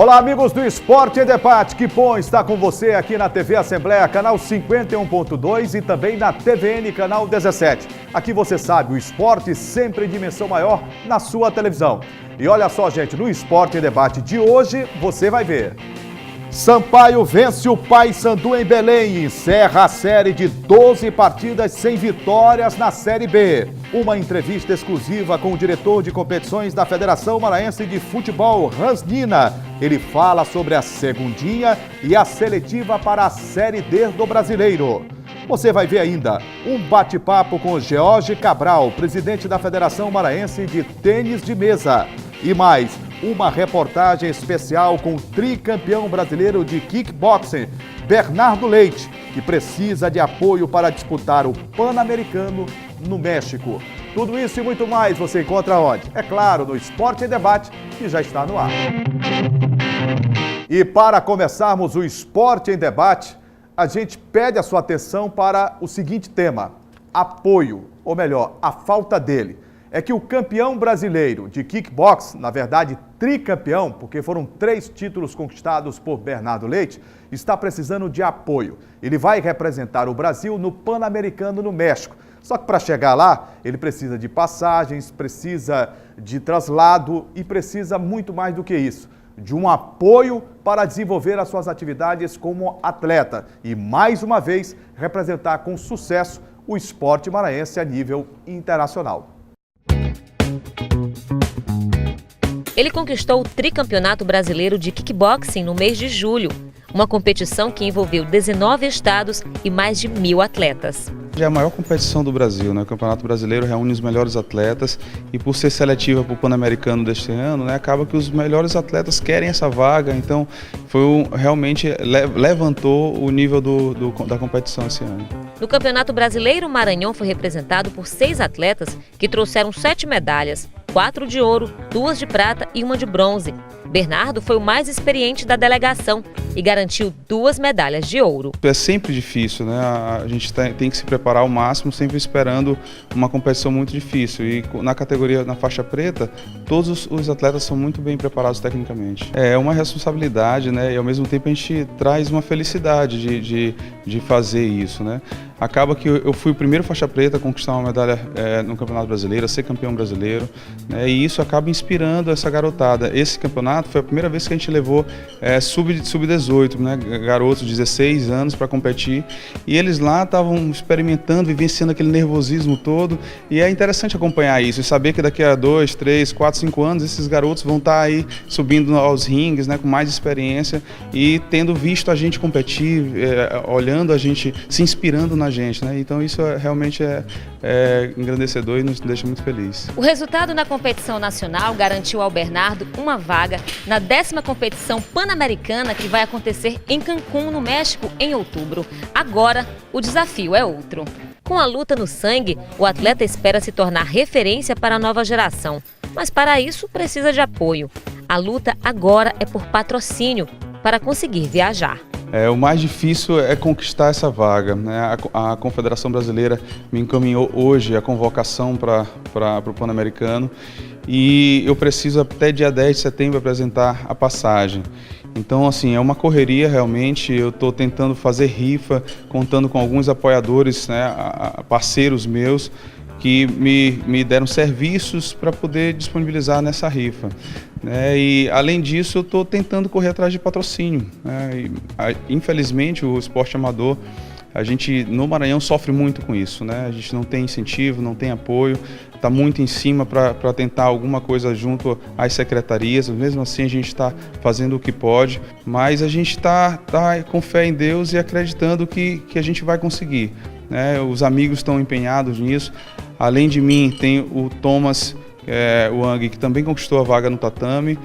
Olá, amigos do Esporte em Debate, que bom estar com você aqui na TV Assembleia, canal 51.2 e também na TVN, canal 17. Aqui você sabe, o esporte sempre em dimensão maior na sua televisão. E olha só, gente, no Esporte em Debate de hoje, você vai ver. Sampaio vence o Paysandu em Belém e encerra a série de 12 partidas sem vitórias na Série B. Uma entrevista exclusiva com o diretor de competições da Federação Maranhense de Futebol, Hans Nina. Ele fala sobre a segundinha e a seletiva para a Série D do Brasileiro. Você vai ver ainda um bate-papo com George Cabral, presidente da Federação Maranhense de Tênis de Mesa. E mais, uma reportagem especial com o tricampeão brasileiro de kickboxing, Bernardo Leite, que precisa de apoio para disputar o Pan-Americano no México. Tudo isso e muito mais você encontra onde? É claro, no Esporte em Debate, que já está no ar. E para começarmos o Esporte em Debate, a gente pede a sua atenção para o seguinte tema: apoio, ou melhor, a falta dele. É que o campeão brasileiro de kickbox, na verdade tricampeão, porque foram 3 títulos conquistados por Bernardo Leite, está precisando de apoio. Ele vai representar o Brasil no Pan-Americano no México. Só que para chegar lá, ele precisa de passagens, precisa de traslado e precisa muito mais do que isso, de um apoio para desenvolver as suas atividades como atleta e, mais uma vez, representar com sucesso o esporte maranhense a nível internacional. Ele conquistou o tricampeonato brasileiro de kickboxing no mês de julho, uma competição que envolveu 19 estados e mais de 1.000 atletas. É a maior competição do Brasil, né? O Campeonato Brasileiro reúne os melhores atletas e, por ser seletiva para o Pan-Americano deste ano, né, acaba que os melhores atletas querem essa vaga, então realmente levantou o nível da competição esse ano. No Campeonato Brasileiro, o Maranhão foi representado por 6 atletas que trouxeram 7 medalhas, 4 de ouro, 2 de prata e 1 de bronze. Bernardo foi o mais experiente da delegação e garantiu 2 medalhas de ouro. É sempre difícil, né? A gente tem que se preparar ao máximo, sempre esperando uma competição muito difícil. E na categoria, na faixa preta, todos os atletas são muito bem preparados tecnicamente. É uma responsabilidade, né? E ao mesmo tempo a gente traz uma felicidade de fazer isso, né? Acaba que eu fui o primeiro faixa preta a conquistar uma medalha no Campeonato Brasileiro, a ser campeão brasileiro, né? E isso acaba inspirando essa garotada. Esse campeonato foi a primeira vez que a gente levou sub-18, né? Garotos de 16 anos para competir, e eles lá estavam experimentando, vivenciando aquele nervosismo todo, e é interessante acompanhar isso e saber que daqui a 2, 3, 4, 5 anos esses garotos vão estar aí subindo aos ringues, né? Com mais experiência e tendo visto a gente competir, olhando a gente, se inspirando na gente, né? Então isso realmente é engrandecedor e nos deixa muito feliz. O resultado na competição nacional garantiu ao Bernardo uma vaga na 10ª competição pan-americana que vai acontecer em Cancún, no México, em outubro. Agora, o desafio é outro. Com a luta no sangue, o atleta espera se tornar referência para a nova geração. Mas para isso, precisa de apoio. A luta agora é por patrocínio, para conseguir viajar. O mais difícil é conquistar essa vaga, né? A Confederação Brasileira me encaminhou hoje a convocação para o Pan-Americano e eu preciso até dia 10 de setembro apresentar a passagem. Então, assim, é uma correria realmente. Eu estou tentando fazer rifa, contando com alguns apoiadores, né, parceiros meus, que me deram serviços para poder disponibilizar nessa rifa. E, além disso, eu estou tentando correr atrás de patrocínio. Infelizmente, o esporte amador, a gente no Maranhão sofre muito com isso, né? A gente não tem incentivo, não tem apoio, está muito em cima para tentar alguma coisa junto às secretarias. Mesmo assim, a gente está fazendo o que pode, mas a gente está com fé em Deus e acreditando que a gente vai conseguir, né? Os amigos estão empenhados nisso. Além de mim, tem o Thomas Wang, que também conquistou a vaga no tatame,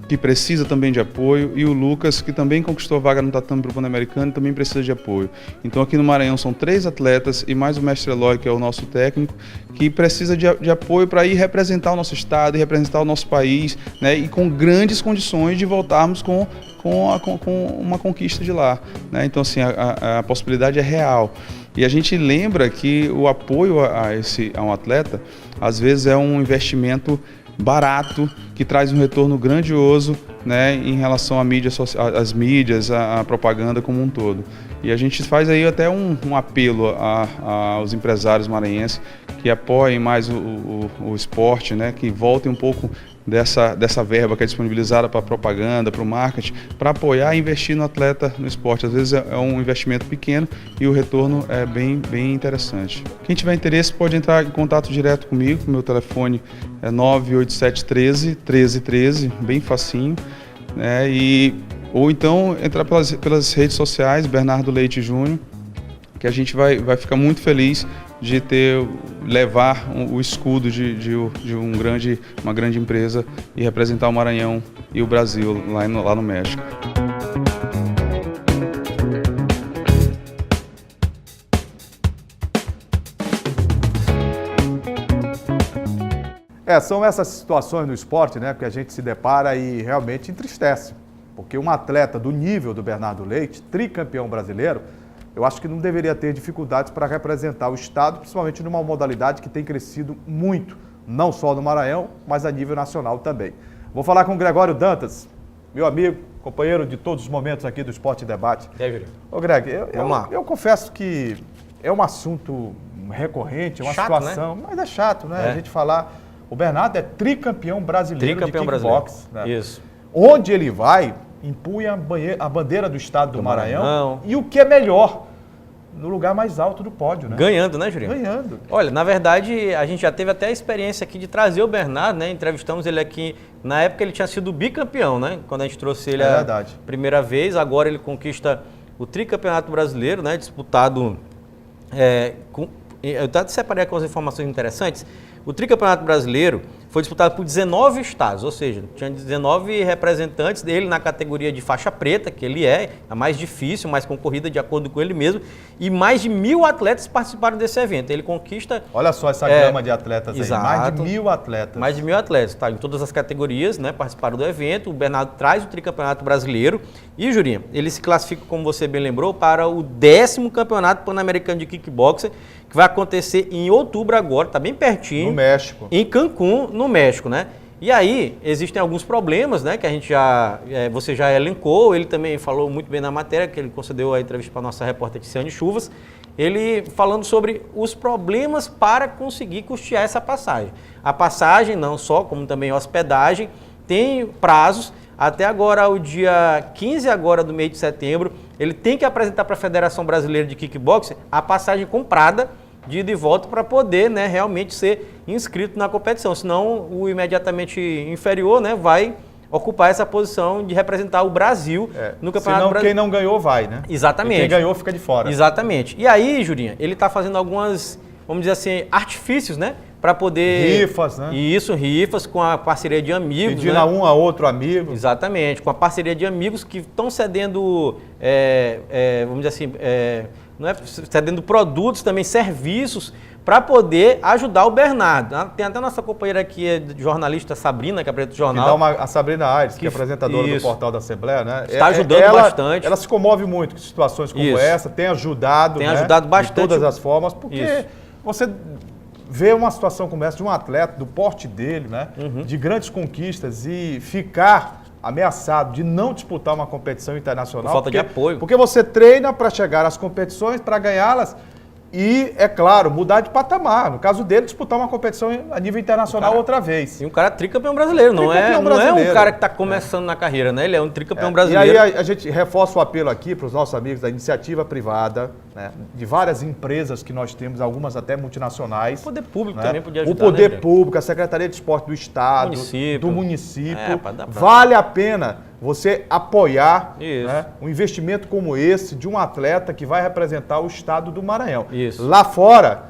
que precisa também de apoio, e o Lucas, que também conquistou a vaga no tatame para o Pan-Americano, também precisa de apoio. Então aqui no Maranhão são 3 atletas e mais o mestre Eloy, que é o nosso técnico, que precisa de apoio para ir representar o nosso estado e representar o nosso país, né? E com grandes condições de voltarmos com uma conquista de lá, né? Então, assim, a possibilidade é real. E a gente lembra que o apoio a um atleta, às vezes, é um investimento barato, que traz um retorno grandioso, né, em relação às mídias, à propaganda como um todo. E a gente faz aí até um apelo aos empresários maranhenses que apoiem mais o esporte, né, que voltem um pouco dessa verba que é disponibilizada para propaganda, para o marketing, para apoiar e investir no atleta, no esporte. Às vezes é um investimento pequeno e o retorno é bem interessante. Quem tiver interesse pode entrar em contato direto comigo, meu telefone é 98713-1313, bem facinho, né? Ou então entrar pelas redes sociais, Bernardo Leite Júnior, que a gente vai ficar muito feliz de levar o escudo de uma grande empresa e representar o Maranhão e o Brasil lá no México. São essas situações no esporte, né, que a gente se depara e realmente entristece. Porque um atleta do nível do Bernardo Leite, tricampeão brasileiro, eu acho que não deveria ter dificuldades para representar o estado, principalmente numa modalidade que tem crescido muito, não só no Maranhão, mas a nível nacional também. Vou falar com o Gregório Dantas, meu amigo, companheiro de todos os momentos aqui do Esporte em Debate. Ô Greg, eu confesso que é um assunto recorrente, é uma chato, situação, né? Mas é chato, né? A gente falar, o Bernardo é tricampeão brasileiro de kickbox. Né? Isso. Onde ele vai, empunha a bandeira do estado do Maranhão. E o que é melhor, no lugar mais alto do pódio, né? Ganhando, né, Jurinho? Ganhando. Olha, na verdade, a gente já teve até a experiência aqui de trazer o Bernardo, né? Entrevistamos ele aqui, na época ele tinha sido bicampeão, né? Quando a gente trouxe ele a primeira vez, agora ele conquista o tricampeonato brasileiro, né? Disputado eu até separei aqui umas informações interessantes. O tricampeonato brasileiro foi disputado por 19 estados, ou seja, tinha 19 representantes dele na categoria de faixa preta, que ele é a mais difícil, mais concorrida de acordo com ele mesmo, e mais de 1.000 atletas participaram desse evento. Ele conquista... Olha só essa gama de atletas aí, exato, mais de 1.000 atletas. Mais de 1.000 atletas, tá? Em todas as categorias, né, participaram do evento. O Bernardo traz o tricampeonato brasileiro e, Jurinha, ele se classifica, como você bem lembrou, para o 10º campeonato pan-americano de kickboxing, que vai acontecer em outubro agora, tá bem pertinho. No México. Em Cancún, no México, né? E aí, existem alguns problemas, né, que a gente você já elencou, ele também falou muito bem na matéria, que ele concedeu a entrevista para a nossa repórter Tiziane Chuvas, ele falando sobre os problemas para conseguir custear essa passagem. A passagem, não só, como também a hospedagem, tem prazos. Até agora, o dia 15 agora do mês de setembro, ele tem que apresentar para a Federação Brasileira de Kickboxing a passagem comprada de ida e volta para poder, né, realmente ser inscrito na competição. Senão, o imediatamente inferior, né, vai ocupar essa posição de representar o Brasil no Campeonato Brasileiro. Quem não ganhou vai, né? Exatamente. E quem ganhou fica de fora. Exatamente. E aí, Jurinha, ele está fazendo algumas, vamos dizer assim, artifícios, né? Para poder... Rifas, né? Isso, rifas com a parceria de amigos. Pedindo, né? a um a outro amigo. Exatamente, com a parceria de amigos que estão cedendo, vamos dizer assim, não é cedendo produtos, também serviços, para poder ajudar o Bernardo. Tem até a nossa companheira aqui, jornalista Sabrina, que apresenta o jornal. A Sabrina Aires, que é apresentadora do Portal da Assembleia, né? Está ajudando bastante. Ela se comove muito com situações como essa, tem ajudado, tem ajudado bastante. De todas as formas, porque você vê uma situação como essa de um atleta do porte dele, né? De grandes conquistas e ficar ameaçado de não disputar uma competição internacional. Por falta de apoio. Porque você treina para chegar às competições, para ganhá-las e, é claro, mudar de patamar. No caso dele, disputar uma competição a nível internacional outra vez. E um cara tricampeão brasileiro, não é um cara que está começando na carreira, né? Ele é um tricampeão brasileiro. E aí a gente reforça o apelo aqui para os nossos amigos da iniciativa privada, né? De várias empresas que nós temos, algumas até multinacionais. O poder público também podia ajudar. O poder público, a Secretaria de Esporte do Estado, do município. Vale a pena você apoiar, né, um investimento como esse de um atleta que vai representar o estado do Maranhão. Lá fora,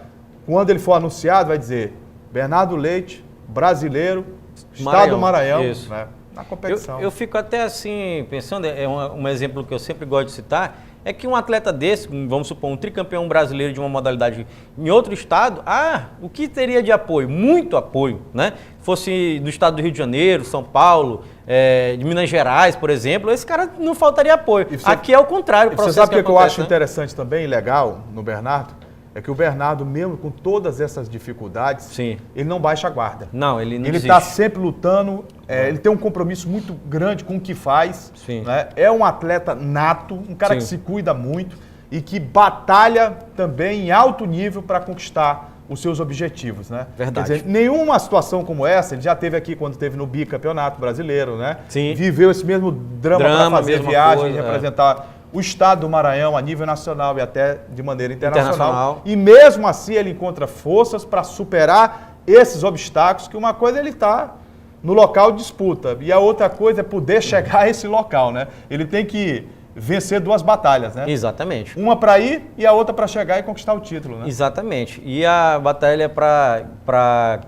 quando ele for anunciado, vai dizer Bernardo Leite, brasileiro, estado do Maranhão, né, na competição. Eu fico até assim, pensando, um exemplo que eu sempre gosto de citar, é que um atleta desse, vamos supor, um tricampeão brasileiro de uma modalidade em outro estado, o que teria de apoio? Muito apoio, né? Fosse do estado do Rio de Janeiro, São Paulo, de Minas Gerais, por exemplo, esse cara não faltaria apoio. Aqui é o contrário. Você sabe o que eu acho interessante também, legal, no Bernardo? é que o Bernardo, mesmo com todas essas dificuldades, Sim. ele não baixa a guarda. Não, ele não Ele desiste. está sempre lutando, ele tem um compromisso muito grande com o que faz. Sim. Né? É um atleta nato, um cara Sim. que se cuida muito e que batalha também em alto nível para conquistar os seus objetivos, né? Verdade. Quer dizer, nenhuma situação como essa, ele já teve aqui quando esteve no bicampeonato brasileiro, né? Sim. Viveu esse mesmo drama para fazer mesma viagem, coisa, representar o estado do Maranhão a nível nacional e até de maneira internacional. Internacional. E mesmo assim ele encontra forças para superar esses obstáculos, que uma coisa é ele está no local de disputa e a outra coisa é poder chegar a esse local, né? Ele tem que vencer duas batalhas, né? Exatamente. Uma para ir e a outra para chegar e conquistar o título, né? Exatamente. E a batalha para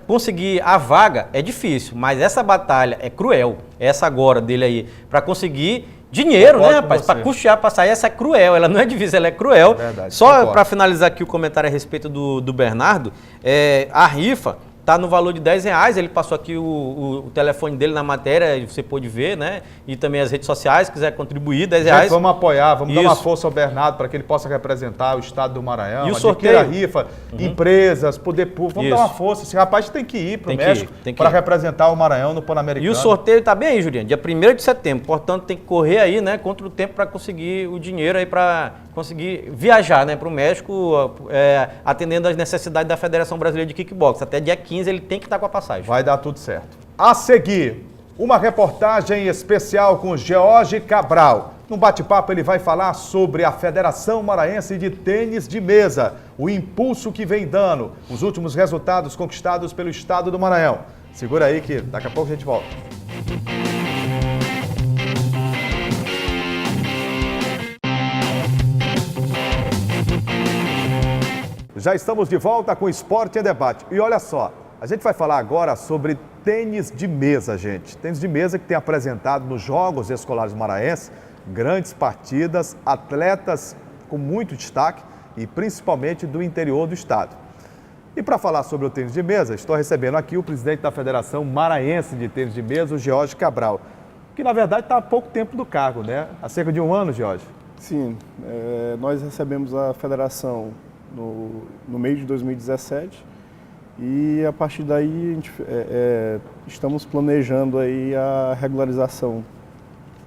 conseguir a vaga é difícil, mas essa batalha é cruel. Essa agora dele aí, para conseguir dinheiro, né, rapaz? Para custear, para sair, essa é cruel. Ela não é difícil, ela é cruel. Verdade, só para finalizar aqui o comentário a respeito do Bernardo, a rifa tá no valor de R$10, ele passou aqui o telefone dele na matéria, você pôde ver, né? E também as redes sociais, se quiser contribuir, R$10. Gente, vamos apoiar, vamos dar uma Isso. força ao Bernardo para que ele possa representar o estado do Maranhão, E o adquirir sorteio? a rifa, empresas, poder público, vamos Isso. dar uma força. Esse rapaz tem que ir para o Tem que México ir, tem que para ir. representar o Maranhão no E Pan-Americano. o sorteio tá bem aí, Juliano, dia 1º de setembro, portanto tem que correr aí, né, contra o tempo para conseguir o dinheiro aí para conseguir viajar, né, para o México, atendendo às necessidades da Federação Brasileira de Kickbox. Até dia 15 ele tem que estar com a passagem. Vai dar tudo certo. A seguir, uma reportagem especial com George Cabral. No bate-papo ele vai falar sobre a Federação Maranhense de Tênis de Mesa, o impulso que vem dando, os últimos resultados conquistados pelo estado do Maranhão. Segura aí que daqui a pouco a gente volta. Já estamos de volta com Esporte em Debate. E olha só, a gente vai falar agora sobre tênis de mesa, gente. Tênis de mesa que tem apresentado nos Jogos Escolares Maranhenses grandes partidas, atletas com muito destaque e principalmente do interior do estado. E para falar sobre o tênis de mesa, estou recebendo aqui o presidente da Federação Maranhense de Tênis de Mesa, o George Cabral, que na verdade está há pouco tempo do cargo, né? Há cerca de um ano, George. Sim, nós recebemos a federação no mês de 2017 e a partir daí a gente, estamos planejando aí a regularização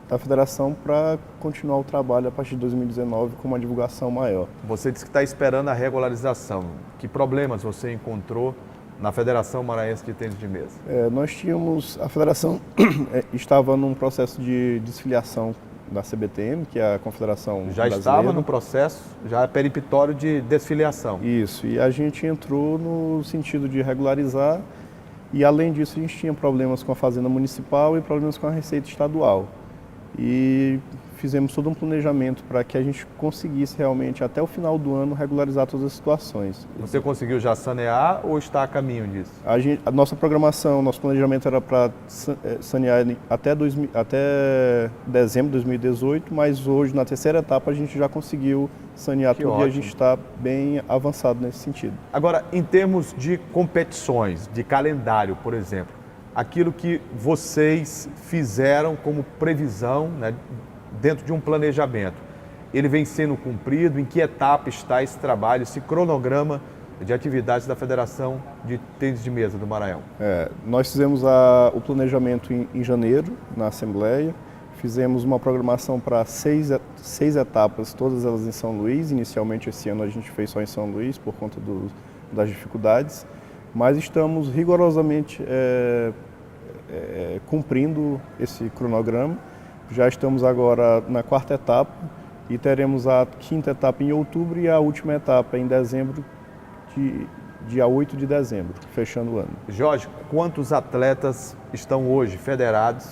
da federação para continuar o trabalho a partir de 2019 com uma divulgação maior. Você disse que está esperando a regularização. Que problemas você encontrou na Federação Maranhense de Tênis de Mesa? Nós tínhamos, a federação estava num processo de desfiliação da CBTM, que é a Confederação Brasileira. Estava no processo, já peremptório de desfiliação. Isso, e a gente entrou no sentido de regularizar e além disso a gente tinha problemas com a Fazenda Municipal e problemas com a Receita Estadual. E fizemos todo um planejamento para que a gente conseguisse realmente até o final do ano regularizar todas as situações. Você conseguiu já sanear ou está a caminho disso? A nossa programação, nosso planejamento era para sanear até dezembro de 2018, mas hoje, na terceira etapa, a gente já conseguiu sanear tudo e a gente está bem avançado nesse sentido. Agora, em termos de competições, de calendário, por exemplo, aquilo que vocês fizeram como previsão, né, dentro de um planejamento, ele vem sendo cumprido? Em que etapa está esse trabalho, esse cronograma de atividades da Federação de Tênis de Mesa do Maranhão? Nós fizemos o planejamento em janeiro, na Assembleia, fizemos uma programação para seis etapas, todas elas em São Luís. Inicialmente esse ano a gente fez só em São Luís por conta das dificuldades, mas estamos rigorosamente cumprindo esse cronograma. Já estamos agora na quarta etapa e teremos a quinta etapa em outubro e a última etapa em dezembro, dia 8 de dezembro, fechando o ano. Jorge, quantos atletas estão hoje federados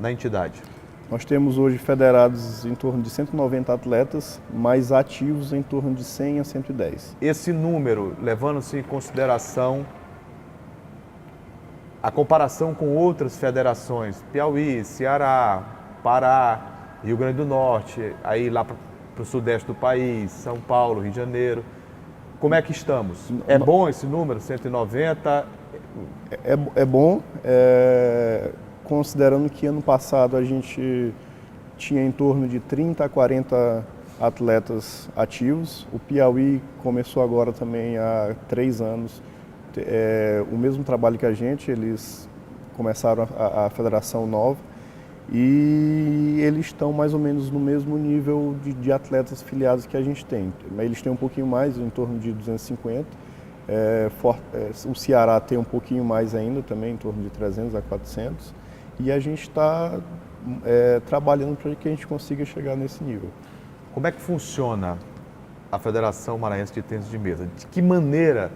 na entidade? Nós temos hoje federados em torno de 190 atletas, mais ativos em torno de 100 a 110. Esse número, levando-se em consideração a comparação com outras federações, Piauí, Ceará, Pará, Rio Grande do Norte, aí lá para o sudeste do país, São Paulo, Rio de Janeiro, como é que estamos? É bom esse número, 190? É bom, considerando que ano passado a gente tinha em torno de 30 a 40 atletas ativos. O Piauí começou agora também há 3 anos, o mesmo trabalho que a gente, eles começaram a federação nova e eles estão mais ou menos no mesmo nível de atletas filiados que a gente tem. Eles têm um pouquinho mais, em torno de 250. O Ceará tem um pouquinho mais ainda também, em torno de 300 a 400. E a gente está trabalhando para que a gente consiga chegar nesse nível. Como é que funciona a Federação Maranhense de Tênis de Mesa? De que maneira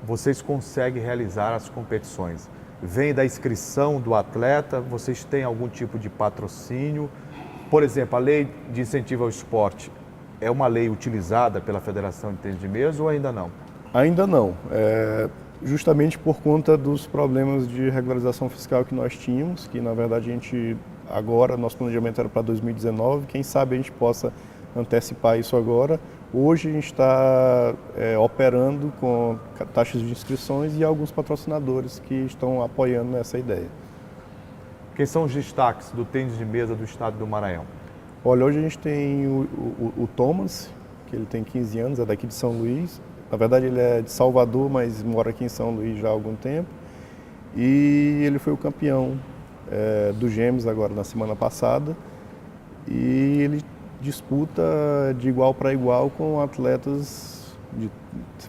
vocês conseguem realizar as competições? Vem da inscrição do atleta? Vocês têm algum tipo de patrocínio? Por exemplo, a lei de incentivo ao esporte é uma lei utilizada pela Federação de Tênis de Mesa ou ainda não? Ainda não. Justamente por conta dos problemas de regularização fiscal que nós tínhamos, que na verdade agora nosso planejamento era para 2019, quem sabe a gente possa antecipar isso agora. Hoje a gente está operando com taxas de inscrições e alguns patrocinadores que estão apoiando nessa ideia. Quem são os destaques do tênis de mesa do estado do Maranhão? Olha, hoje a gente tem o Thomas, que ele tem 15 anos, é daqui de São Luís. Na verdade ele é de Salvador, mas mora aqui em São Luís já há algum tempo. E ele foi o campeão do Gêmeos agora na semana passada. E ele disputa de igual para igual com atletas de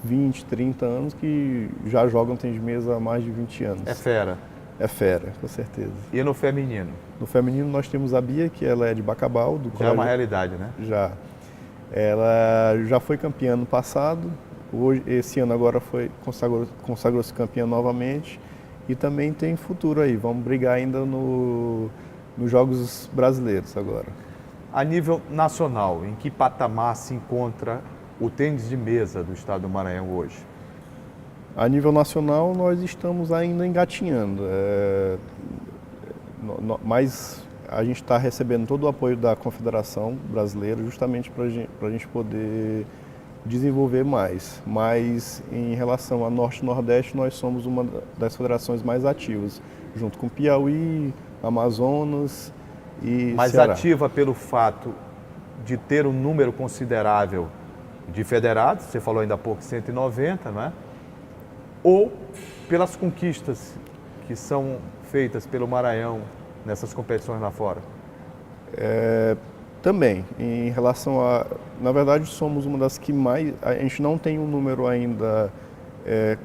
20, 30 anos que já jogam tênis de mesa há mais de 20 anos. É fera. É fera, com certeza. E no feminino? No feminino nós temos a Bia, que ela é de Bacabal. Do Já é uma realidade, né? Já. Ela já foi campeã no passado, esse ano agora consagrou-se campeã novamente e também tem futuro aí. Vamos brigar ainda nos Jogos Brasileiros agora. A nível nacional, em que patamar se encontra o tênis de mesa do estado do Maranhão hoje? A nível nacional, nós estamos ainda engatinhando, mas a gente está recebendo todo o apoio da Confederação Brasileira justamente para a gente poder desenvolver mais. Mas em relação a Norte e Nordeste, nós somos uma das federações mais ativas, junto com Piauí, Amazonas e mais Ceará. ativa pelo fato de ter um número considerável de federados, você falou ainda há pouco 190, não é? Ou pelas conquistas que são feitas pelo Maranhão nessas competições lá fora? Também, em relação a... Na verdade, somos uma das que mais... A gente não tem um número ainda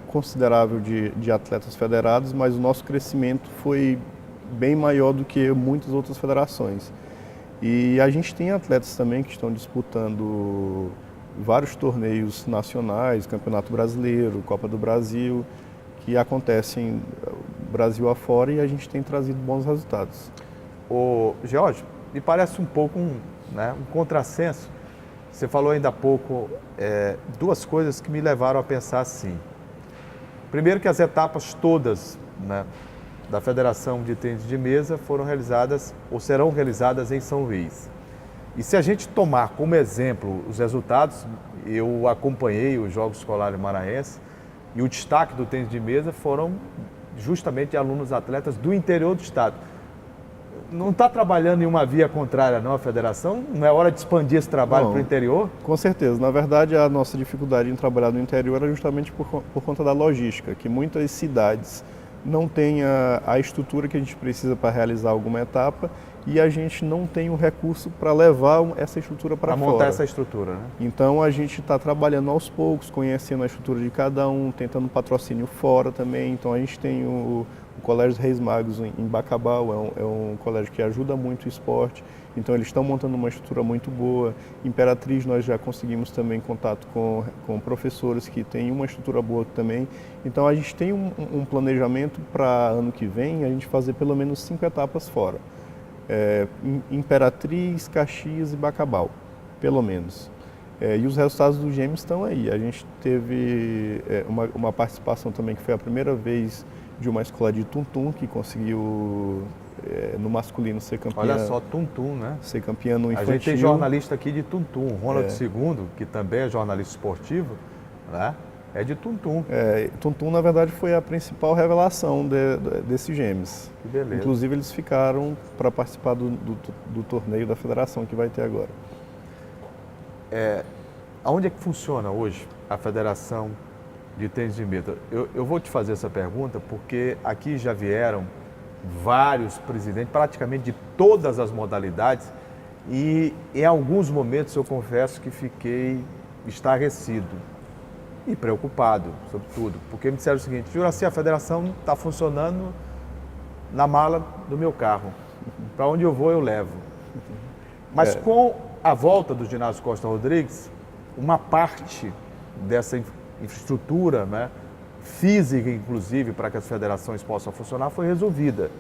considerável de atletas federados, mas o nosso crescimento foi bem maior do que muitas outras federações. E a gente tem atletas também que estão disputando vários torneios nacionais, Campeonato Brasileiro, Copa do Brasil, que acontecem Brasil afora e a gente tem trazido bons resultados. Ô, George, me parece um pouco um contrassenso. Você falou ainda há pouco duas coisas que me levaram a pensar assim. Primeiro que as etapas todas, né, da Federação de Tênis de Mesa foram realizadas ou serão realizadas em São Luís. E se a gente tomar como exemplo os resultados, eu acompanhei os Jogos Escolares Maranhenses e o destaque do tênis de mesa foram justamente alunos atletas do interior do estado. Não está trabalhando em uma via contrária não, a federação? Não é hora de expandir esse trabalho para o interior? Com certeza. Na verdade, a nossa dificuldade em trabalhar no interior era justamente por conta da logística, que muitas cidades não têm a estrutura que a gente precisa para realizar alguma etapa e a gente não tem o recurso para levar essa estrutura para fora. Para montar essa estrutura, né? Então a gente está trabalhando aos poucos, conhecendo a estrutura de cada um, tentando patrocínio fora também. Então a gente tem o Colégio Reis Magos em Bacabal, é um colégio que ajuda muito o esporte. Então eles estão montando uma estrutura muito boa. Imperatriz nós já conseguimos também contato com professores que têm uma estrutura boa também. Então a gente tem um planejamento para ano que vem a gente fazer pelo menos 5 etapas fora. Imperatriz, Caxias e Bacabal, pelo menos. E os resultados do Gêmeos estão aí. A gente teve uma participação também que foi a primeira vez de uma escola de Tuntum que conseguiu no masculino ser campeã. Olha só, Tuntum, né? Ser campeã no infantil. A gente tem jornalista aqui de Tuntum, Ronald II, que também é jornalista esportivo, né? É de Tuntum. Tuntum, na verdade, foi a principal revelação desses Gêmeos. Que beleza. Inclusive, eles ficaram para participar do torneio da federação que vai ter agora. aonde é que funciona hoje a Federação de Tênis de Mesa? Eu vou te fazer essa pergunta porque aqui já vieram vários presidentes, praticamente de todas as modalidades, e em alguns momentos eu confesso que fiquei estarrecido e preocupado, sobretudo, porque me disseram o seguinte: Juracy, a federação está funcionando na mala do meu carro, para onde eu vou eu levo. Mas com a volta do ginásio Costa Rodrigues, uma parte dessa infraestrutura, né, física inclusive, para que as federações possam funcionar, foi resolvida.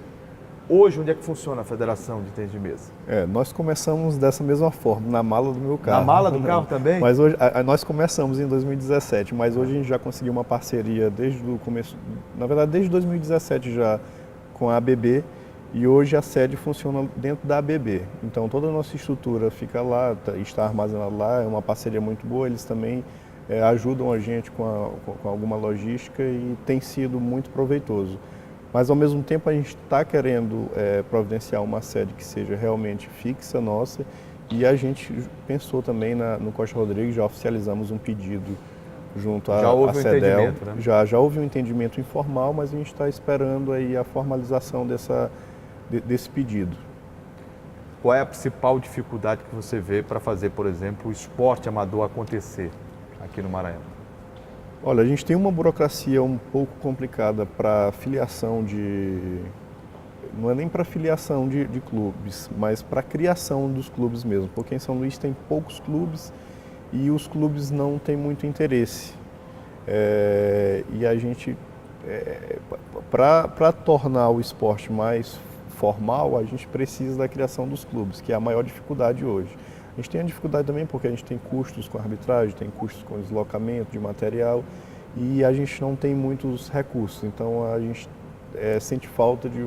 Hoje, onde é que funciona a Federação de Tênis de Mesa? Nós começamos dessa mesma forma, na mala do meu carro. Na mala do carro também? Mas hoje, nós começamos em 2017, mas hoje a gente já conseguiu uma parceria desde o começo, na verdade desde 2017 já, com a ABB, e hoje a sede funciona dentro da ABB. Então toda a nossa estrutura fica lá, está armazenada lá, é uma parceria muito boa, eles também ajudam a gente com alguma logística e tem sido muito proveitoso. Mas, ao mesmo tempo, a gente está querendo providenciar uma sede que seja realmente fixa nossa, e a gente pensou também no Costa Rodrigues, já oficializamos um pedido junto à CEDEL. Já houve um entendimento, né? Já houve um entendimento informal, mas a gente está esperando aí a formalização desse pedido. Qual é a principal dificuldade que você vê para fazer, por exemplo, o esporte amador acontecer aqui no Maranhão? Olha, a gente tem uma burocracia um pouco complicada para filiação não é nem para filiação de clubes, mas para criação dos clubes mesmo, porque em São Luís tem poucos clubes e os clubes não têm muito interesse. E a gente, para tornar o esporte mais formal, a gente precisa da criação dos clubes, que é a maior dificuldade hoje. A gente tem a dificuldade também porque a gente tem custos com arbitragem, tem custos com deslocamento de material e a gente não tem muitos recursos. Então a gente sente falta de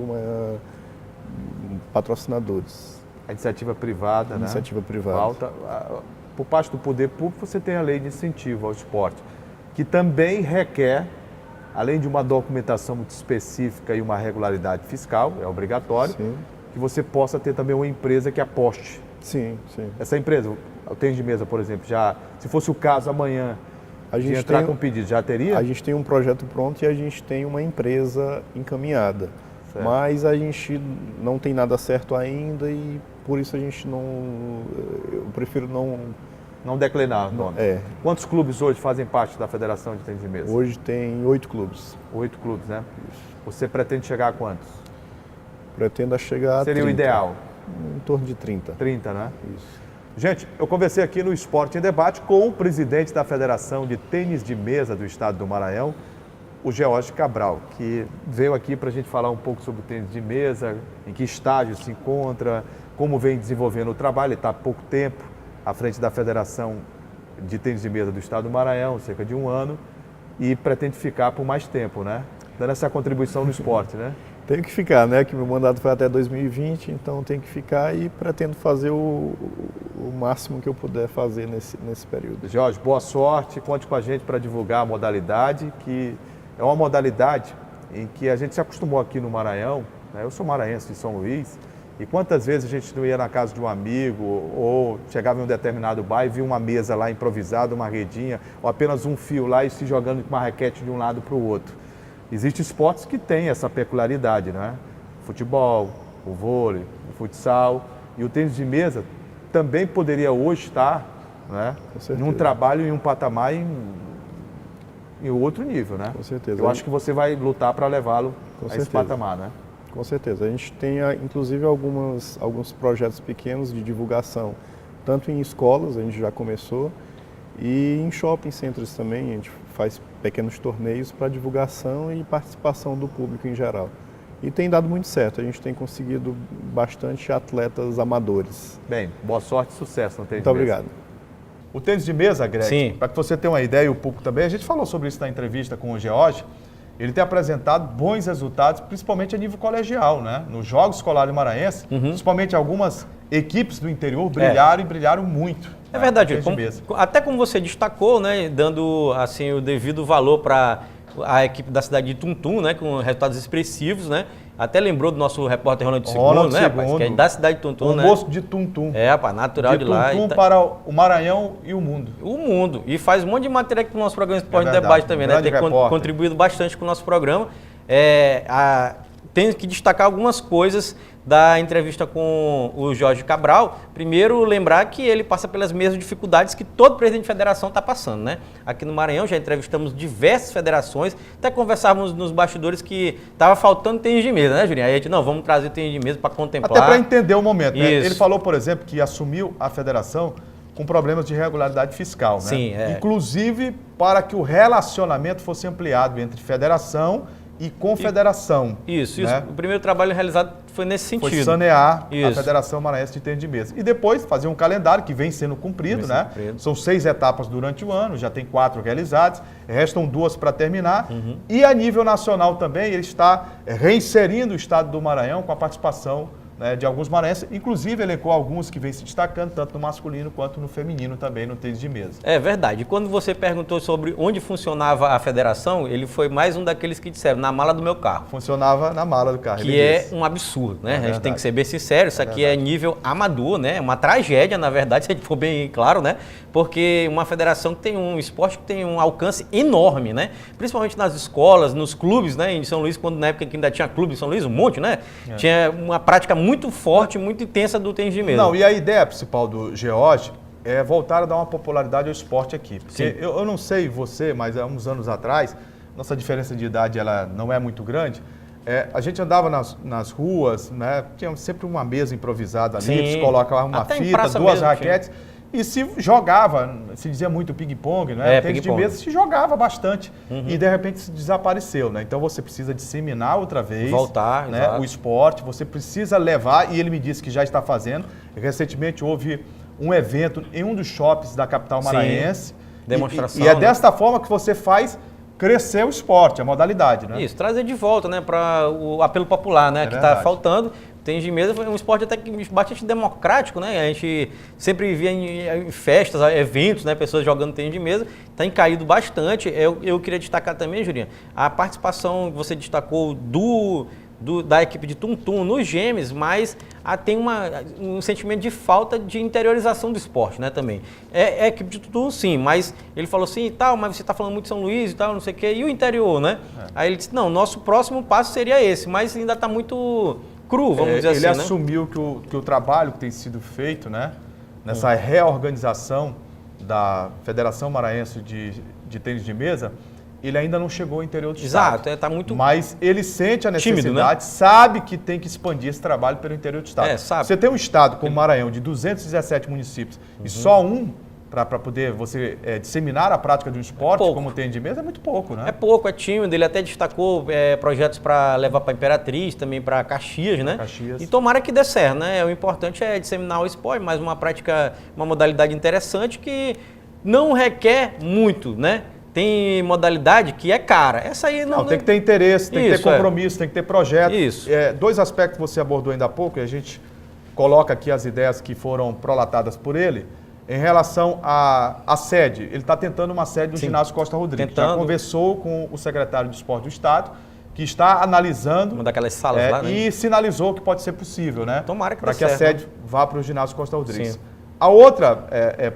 patrocinadores. A iniciativa privada, né? Iniciativa privada. Falta. Por parte do poder público, você tem a lei de incentivo ao esporte, que também requer, além de uma documentação muito específica e uma regularidade fiscal, é obrigatório, sim, que você possa ter também uma empresa que aposte. Sim, sim. Essa empresa, o Tênis de Mesa, por exemplo, já, se fosse o caso amanhã de entrar com pedido, já teria? A gente tem um projeto pronto e a gente tem uma empresa encaminhada. Certo. Mas a gente não tem nada certo ainda e por isso a gente eu prefiro não declinar o nome. Quantos clubes hoje fazem parte da Federação de Tênis de Mesa? Hoje tem 8 clubes. 8 clubes, né? Isso. Você pretende chegar a quantos? Pretendo chegar a 30. Seria o ideal? Em torno de 30. 30, né? Isso. Gente, eu conversei aqui no Esporte em Debate com o presidente da Federação de Tênis de Mesa do Estado do Maranhão, o George Cabral, que veio aqui para a gente falar um pouco sobre o tênis de mesa, em que estágio se encontra, como vem desenvolvendo o trabalho. Ele está há pouco tempo à frente da Federação de Tênis de Mesa do Estado do Maranhão, cerca de 1 ano, e pretende ficar por mais tempo, né? Dando essa contribuição no esporte, né? Tenho que ficar, né? Que meu mandato foi até 2020, então tenho que ficar e pretendo fazer o máximo que eu puder fazer nesse período. Jorge, boa sorte, conte com a gente para divulgar a modalidade, que é uma modalidade em que a gente se acostumou aqui no Maranhão, né? Eu sou maranhense de São Luís, e quantas vezes a gente não ia na casa de um amigo ou chegava em um determinado bairro e via uma mesa lá improvisada, uma redinha, ou apenas um fio lá e se jogando com uma raquete de um lado para o outro. Existem esportes que têm essa peculiaridade, né? O futebol, o vôlei, o futsal e o tênis de mesa também poderia hoje estar, né, num trabalho em um patamar em outro nível, né? Com certeza. Eu acho que você vai lutar para levá-lo a esse patamar, né? Com certeza. A gente tem, inclusive, alguns projetos pequenos de divulgação, tanto em escolas, a gente já começou, e em shopping centers também, a gente faz pequenos torneios para divulgação e participação do público em geral. E tem dado muito certo, a gente tem conseguido bastante atletas amadores. Bem, boa sorte e sucesso no tênis de mesa. Muito obrigado. O tênis de mesa, Greg, para que você tenha uma ideia e o público também, a gente falou sobre isso na entrevista com o George, ele tem apresentado bons resultados, principalmente a nível colegial, né? Nos Jogos Escolares Maranhenses, principalmente algumas equipes do interior brilharam e brilharam muito. É verdade, até como você destacou, né, dando assim o devido valor para a equipe da cidade de Tuntum, né, com resultados expressivos, né? Até lembrou do nosso repórter Ronald Ronald II, né, rapaz? Que é da cidade de Tuntum, o né? moço de Tuntum. É, rapaz, natural de lá. Tuntum E para o Maranhão e o mundo. o mundo. E faz um monte de matéria aqui no nosso programa Esporte verdade, Debate também, né? grande Tem repórter. contribuído bastante com o nosso programa. Tenho que destacar algumas coisas da entrevista com o Jorge Cabral. Primeiro, lembrar que ele passa pelas mesmas dificuldades que todo presidente de federação está passando, né? Aqui no Maranhão já entrevistamos diversas federações, até conversávamos nos bastidores que estava faltando tênis de mesa, né, Julinho? Aí a gente, não, vamos trazer tênis de mesa para contemplar. Até para entender o momento, né? Isso. Ele falou, por exemplo, que assumiu a federação com problemas de irregularidade fiscal, né? Sim, Inclusive para que o relacionamento fosse ampliado entre federação e confederação. Isso. né? O primeiro trabalho realizado foi nesse sentido. Foi sanear a Isso. Federação Maranhense de Tênis de Mesa. E depois fazer um calendário que vem sendo cumprido, né? São 6 etapas durante o ano, já tem 4 realizadas, restam 2 para terminar. E a nível nacional também, ele está reinserindo o estado do Maranhão com a participação, né, de alguns maranhenses, inclusive elencou alguns que vêm se destacando, tanto no masculino quanto no feminino também, no tênis de mesa. É verdade. E quando você perguntou sobre onde funcionava a federação, ele foi mais um daqueles que disseram, na mala do meu carro. Funcionava na mala do carro. Que é um absurdo, né? A gente verdade. tem que ser bem sincero, isso aqui é nível amador, né? É uma tragédia, na verdade, se a gente for bem claro, né? Porque uma federação que tem um esporte que tem um alcance enorme, né? Principalmente nas escolas, nos clubes, né? Em São Luís, quando na época que ainda tinha clube em São Luís, um monte, né? Tinha uma prática muito forte, muito intensa do tênis de mesa. Não, e a ideia principal do George é voltar a dar uma popularidade ao esporte aqui. Porque eu não sei você, mas há uns anos atrás, nossa diferença de idade ela não é muito grande. A gente andava nas ruas, né? Tinha sempre uma mesa improvisada ali, Sim. se colocava uma Até em fita, praça 2 mesmo, raquetes. E se jogava, se dizia muito ping-pong, né? Tênis de ping-pong. mesa se jogava bastante. E de repente se desapareceu, né? Então você precisa disseminar outra vez. Voltar, né? exato. O esporte, você precisa levar, e ele me disse que já está fazendo. Recentemente houve um evento em um dos shoppings da capital maranhense. Demonstração, E é né? desta forma que você faz crescer o esporte, a modalidade, né? Isso, trazer de volta, né, para o apelo popular, né, que está verdade. faltando. O tênis de mesa foi um esporte até que bastante democrático, né? A gente sempre via em festas, eventos, né, pessoas jogando tênis de mesa. Tem caído bastante. Eu queria destacar também, Julinha, a participação que você destacou da equipe de Tuntum nos Gêmeos, mas tem um sentimento de falta de interiorização do esporte, né, também. É a equipe de Tuntum, sim, mas ele falou assim, tal, mas você está falando muito de São Luís e tal, não sei o quê, e o interior, né? Aí ele disse, não, nosso próximo passo seria esse, mas ainda está muito cru, vamos dizer ele assim, assumiu que o trabalho que tem sido feito, né, nessa reorganização da Federação Maranhense de Tênis de Mesa, ele ainda não chegou ao interior do estado. Exato, está muito... Mas ele sente a necessidade, tímido, né? sabe que tem que expandir esse trabalho pelo interior do estado. Sabe. Você tem um estado como o Maranhão, de 217 municípios, e só um para poder você disseminar a prática de um esporte, como o tênis de mesa, é muito pouco, né? É pouco, é tímido. Ele até destacou projetos para levar para Imperatriz, também para Caxias, né? Caxias. E tomara que dê certo, né? O importante é disseminar o esporte, mas uma prática, uma modalidade interessante que não requer muito, né? Tem modalidade que é cara. Essa aí não... Tem que ter interesse, tem que ter compromisso, tem que ter projeto. Isso. 2 aspectos que você abordou ainda há pouco, e a gente coloca aqui as ideias que foram prolatadas por ele. Em relação à sede, ele está tentando uma sede no ginásio Costa Rodrigues. Já conversou com o secretário de Esporte do Estado, que está analisando uma daquelas salas lá, né? E sinalizou que pode ser possível, né? Tomara que para dê que certo, a sede vá para o ginásio Costa Rodrigues. Sim. A outra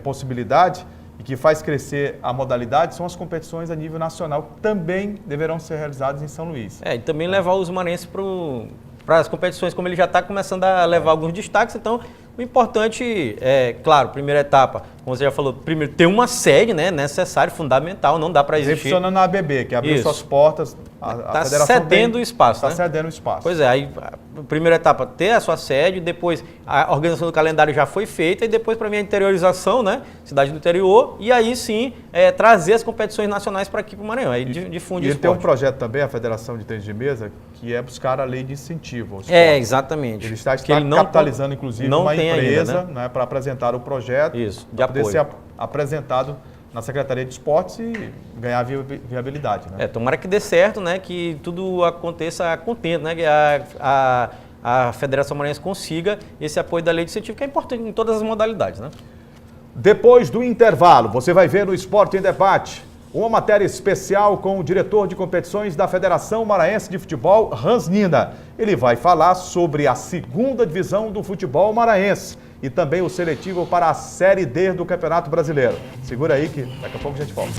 possibilidade, e que faz crescer a modalidade, são as competições a nível nacional, que também deverão ser realizadas em São Luís. E também levar os maranhenses para as competições, como ele já está começando a levar alguns destaques. Então, o importante é, claro, primeira etapa, como você já falou, primeiro ter uma sede, né, necessário, fundamental, não dá para existir. Funciona na ABB, que abriu suas portas, a federação cedendo o espaço, né? Está cedendo o espaço. Pois é, aí a primeira etapa ter a sua sede, depois a organização do calendário já foi feita, e depois para mim a interiorização, né, cidade do interior, e aí sim trazer as competições nacionais para aqui para o Maranhão, aí difunde o esporte. E ele tem um projeto também, a Federação de Tênis de Mesa, que é buscar a lei de incentivo ao esporte. Exatamente. Ele está capitalizando, inclusive, uma empresa, ainda, né? Para apresentar o projeto, de apoio. Poder ser apresentado na Secretaria de Esportes e ganhar viabilidade. Né? Tomara que dê certo, né? Que tudo aconteça contente, né? Que a Federação Maranhense consiga esse apoio da lei de incentivo, que é importante em todas as modalidades, né? Depois do intervalo, você vai ver no Esporte em Debate Uma matéria especial com o diretor de competições da Federação Maranhense de Futebol, Hans Nina. Ele vai falar sobre a segunda divisão do futebol maranhense e também o seletivo para a Série D do Campeonato Brasileiro. Segura aí que daqui a pouco a gente volta.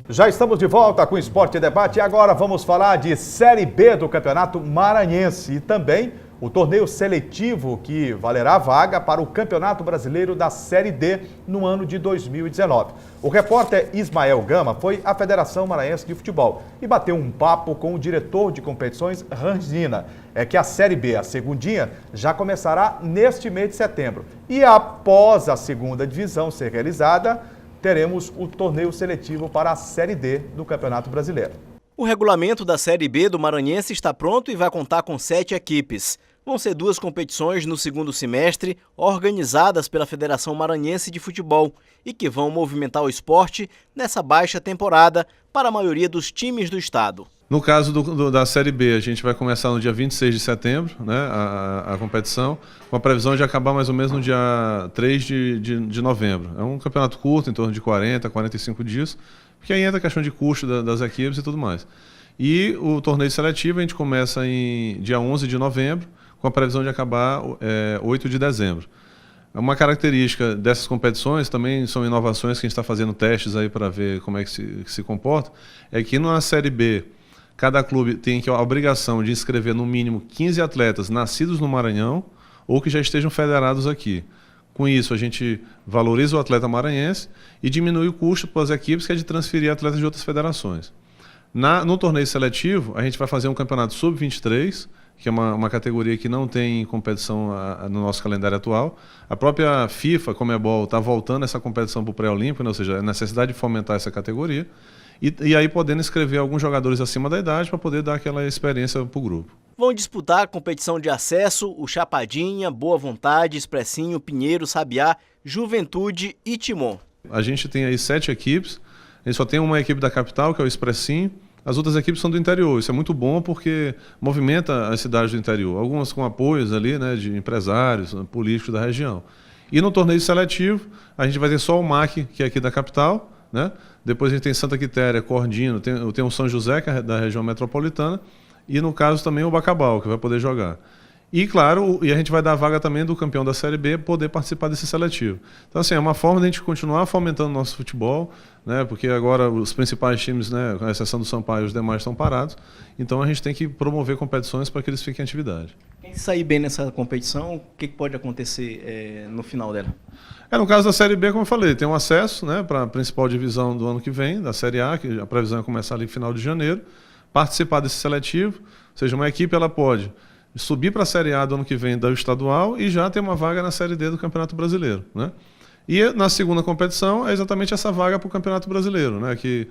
Já estamos de volta com o Esporte Debate e agora vamos falar de Série B do Campeonato Maranhense e também o torneio seletivo que valerá vaga para o Campeonato Brasileiro da Série D no ano de 2019. O repórter Ismael Gama foi à Federação Maranhense de Futebol e bateu um papo com o diretor de competições, Hans Nina. É que a Série B, a segundinha, já começará neste mês de setembro. E após a segunda divisão ser realizada, teremos o torneio seletivo para a Série D do Campeonato Brasileiro. O regulamento da Série B do Maranhense está pronto e vai contar com 7 equipes. Vão ser 2 competições no segundo semestre, organizadas pela Federação Maranhense de Futebol e que vão movimentar o esporte nessa baixa temporada para a maioria dos times do estado. No caso da Série B, a gente vai começar no dia 26 de setembro, né, a competição, com a previsão de acabar mais ou menos no dia 3 de novembro. É um campeonato curto, em torno de 40, 45 dias, porque aí entra a questão de custo das equipes e tudo mais. E o torneio seletivo a gente começa em dia 11 de novembro, com a previsão de acabar 8 de dezembro. Uma característica dessas competições, também são inovações que a gente está fazendo testes aí para ver como é que se comporta, é que na Série B, cada clube tem a obrigação de inscrever no mínimo 15 atletas nascidos no Maranhão ou que já estejam federados aqui. Com isso, a gente valoriza o atleta maranhense e diminui o custo para as equipes, que é de transferir atletas de outras federações. No torneio seletivo, a gente vai fazer um campeonato sub-23, que é uma categoria que não tem competição no nosso calendário atual. A própria FIFA, Conmebol, está voltando essa competição para o pré-olímpico, né? Ou seja, a necessidade de fomentar essa categoria. E aí podendo inscrever alguns jogadores acima da idade para poder dar aquela experiência para o grupo. Vão disputar a competição de acesso o Chapadinha, Boa Vontade, Expressinho, Pinheiro, Sabiá, Juventude e Timon. A gente tem aí 7 equipes, a gente só tem uma equipe da capital, que é o Expressinho. As outras equipes são do interior. Isso é muito bom porque movimenta as cidades do interior. Algumas com apoios ali, né, de empresários, políticos da região. E no torneio seletivo, a gente vai ter só o MAC, que é aqui da capital, né? Depois a gente tem Santa Quitéria, Cordino, tem o São José, que é da região metropolitana, e no caso também o Bacabal, que vai poder jogar. E claro, a gente vai dar vaga também do campeão da Série B poder participar desse seletivo. Então assim, é uma forma de a gente continuar fomentando o nosso futebol, né? Porque agora os principais times, né, com exceção do Sampaio e os demais, estão parados. Então a gente tem que promover competições para que eles fiquem em atividade. Quem sair bem nessa competição, o que pode acontecer no final dela? No caso da Série B, como eu falei, tem um acesso, né, para a principal divisão do ano que vem, da Série A, que a previsão é começar ali no final de janeiro, participar desse seletivo, ou seja, uma equipe ela pode subir para a Série A do ano que vem da estadual e já ter uma vaga na Série D do Campeonato Brasileiro, né? E na segunda competição é exatamente essa vaga para o Campeonato Brasileiro, né? Que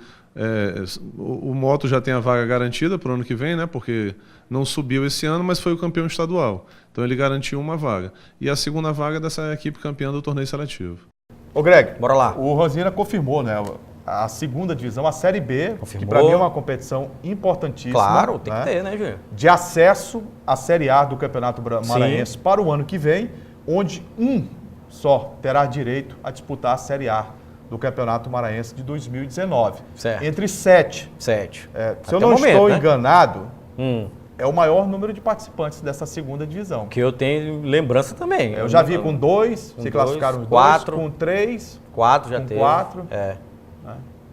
o Moto já tem a vaga garantida para o ano que vem, né? Porque não subiu esse ano, mas foi o campeão estadual. Então ele garantiu uma vaga. E a segunda vaga dessa equipe campeã do torneio seletivo. Ô Greg, bora lá. O Rosina confirmou, né? A segunda divisão, a Série B, confirmou. Que para mim é uma competição importantíssima. Claro, tem que ter, né, Júnior? De acesso à Série A do Campeonato Maranhense para o ano que vem, onde um só terá direito a disputar a Série A do Campeonato Maranhense de 2019. Certo. Entre 7. 7. Se eu não estou enganado, é o maior número de participantes dessa segunda divisão. Que eu tenho lembrança também. Eu já vi com 2, se classificaram os 4, 2, com 3. 4 já teve. 4.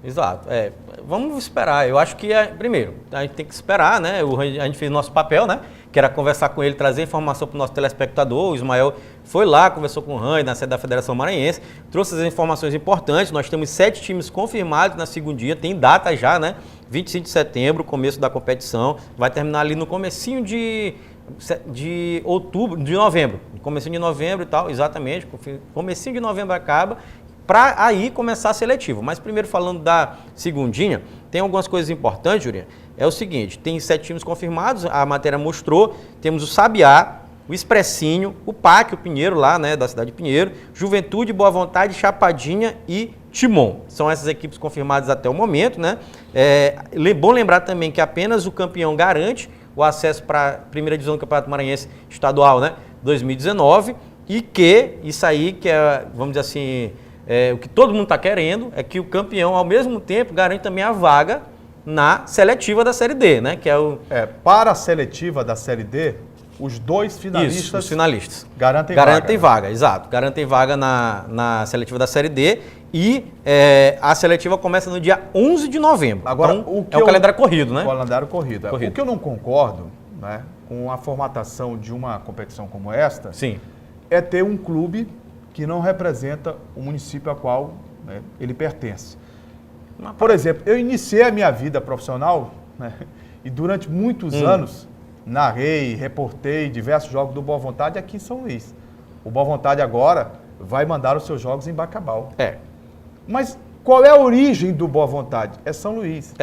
Exato. Vamos esperar. Eu acho que, primeiro, a gente tem que esperar, né? A gente fez nosso papel, né? Que era conversar com ele, trazer informação para o nosso telespectador. O Ismael foi lá, conversou com o Rani, na sede da Federação Maranhense, trouxe as informações importantes. Nós temos 7 times confirmados na segundinha, tem data já, né? 25 de setembro, começo da competição. Vai terminar ali no comecinho de outubro, de novembro. Comecinho de novembro e tal, exatamente. Comecinho de novembro acaba, para aí começar a seletivo. Mas primeiro falando da segundinha, tem algumas coisas importantes, Jurinha. É o seguinte, tem 7 times confirmados, a matéria mostrou, temos o Sabiá, o Expressinho, o PAC, o Pinheiro lá, né, da cidade de Pinheiro, Juventude, Boa Vontade, Chapadinha e Timon. São essas equipes confirmadas até o momento, né? Bom lembrar também que apenas o campeão garante o acesso para a primeira divisão do Campeonato Maranhense estadual, né? 2019, e que isso aí, que é, vamos dizer assim, o que todo mundo está querendo, é que o campeão, ao mesmo tempo, garante também a vaga na seletiva da Série D, né? Que é o... Para a seletiva da Série D, os dois finalistas, Isso, os finalistas garantem vaga, exato. Garantem vaga na seletiva da Série D e a seletiva começa no dia 11 de novembro. Agora, então, o calendário corrido, né? O calendário corrido. O que eu não concordo, né, com a formatação de uma competição como esta, Sim. é ter um clube que não representa o município a qual, né, ele pertence. Por exemplo, eu iniciei a minha vida profissional, né, e durante muitos anos narrei, reportei diversos jogos do Boa Vontade aqui em São Luís. O Boa Vontade agora vai mandar os seus jogos em Bacabal. Mas qual é a origem do Boa Vontade? É São Luís.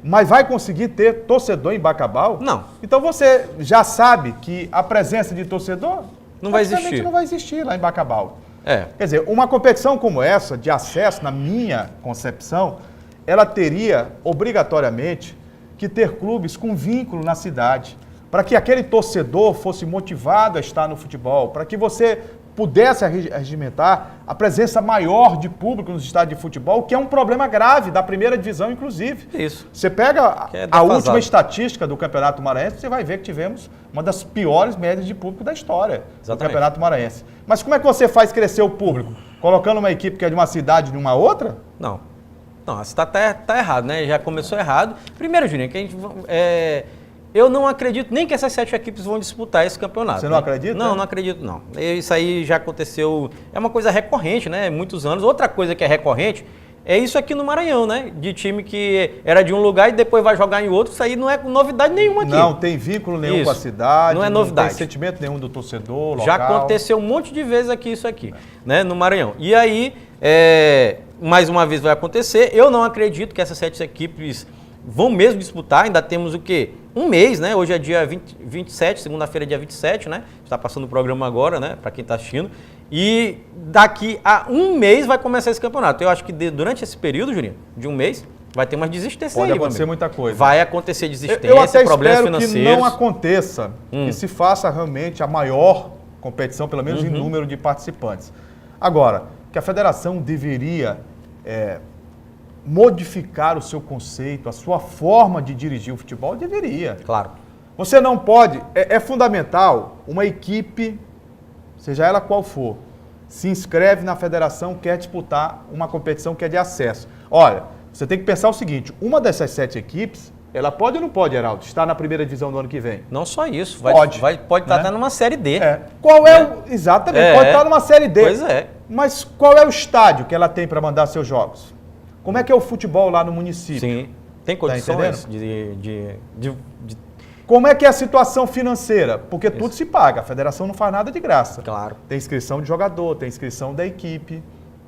Mas vai conseguir ter torcedor em Bacabal? Não. Então você já sabe que a presença de torcedor Não vai existir. Não vai existir lá em Bacabal. É. Quer dizer, uma competição como essa, de acesso, na minha concepção, ela teria obrigatoriamente que ter clubes com vínculo na cidade, para que aquele torcedor fosse motivado a estar no futebol, para que você pudesse regimentar a presença maior de público nos estádios de futebol, que é um problema grave da primeira divisão, inclusive. Isso. Você pega Que é a última defasado. estatística do Campeonato Maranhense, você vai ver que tivemos uma das piores médias de público da história do Exatamente. Campeonato Maranhense. Mas como é que você faz crescer o público? Colocando uma equipe que é de uma cidade numa outra? Não. Não, você tá errado, né? Já começou errado. Primeiro, Juninho, que a gente... eu não acredito nem que essas 7 equipes vão disputar esse campeonato. Você não acredita? Não, não acredito, não. Isso aí já aconteceu... É uma coisa recorrente, né? Muitos anos. Outra coisa que é recorrente é isso aqui no Maranhão, né? De time que era de um lugar e depois vai jogar em outro. Isso aí não é novidade nenhuma aqui. Não tem vínculo nenhum Isso. com a cidade, Não é novidade. tem sentimento nenhum do torcedor local. Já aconteceu um monte de vezes aqui isso aqui, né, no Maranhão. E aí, mais uma vez vai acontecer. Eu não acredito que essas 7 equipes vão mesmo disputar. Ainda temos o quê? Um mês, né? Hoje é dia 27, segunda-feira é dia 27, né? Está passando o programa agora, né? Para quem está assistindo. E daqui a um mês vai começar esse campeonato. Eu acho que durante esse período, Juninho, de um mês, vai ter uma desistência aí, Pode meu acontecer amigo. muita coisa. Vai acontecer desistência, Eu até problemas espero financeiros. que não aconteça, que se faça realmente a maior competição, pelo menos em número de participantes. Agora, que a federação deveria modificar o seu conceito, a sua forma de dirigir o futebol, deveria. Claro. Você não pode, é fundamental, uma equipe, seja ela qual for, se inscreve na federação, quer disputar uma competição que é de acesso. Olha, você tem que pensar o seguinte, uma dessas 7 equipes, ela pode ou não pode, Heraldo, estar na primeira divisão do ano que vem? Não só isso, Pode, pode estar né? até numa Série D. Qual é o... Exatamente, pode estar numa Série D. Pois é. Mas qual é o estádio que ela tem para mandar seus jogos? Como é que é o futebol lá no município? Sim. Tem condições de Como é que é a situação financeira? Porque tudo se paga, a federação não faz nada de graça. Claro. Tem inscrição de jogador, tem inscrição da equipe,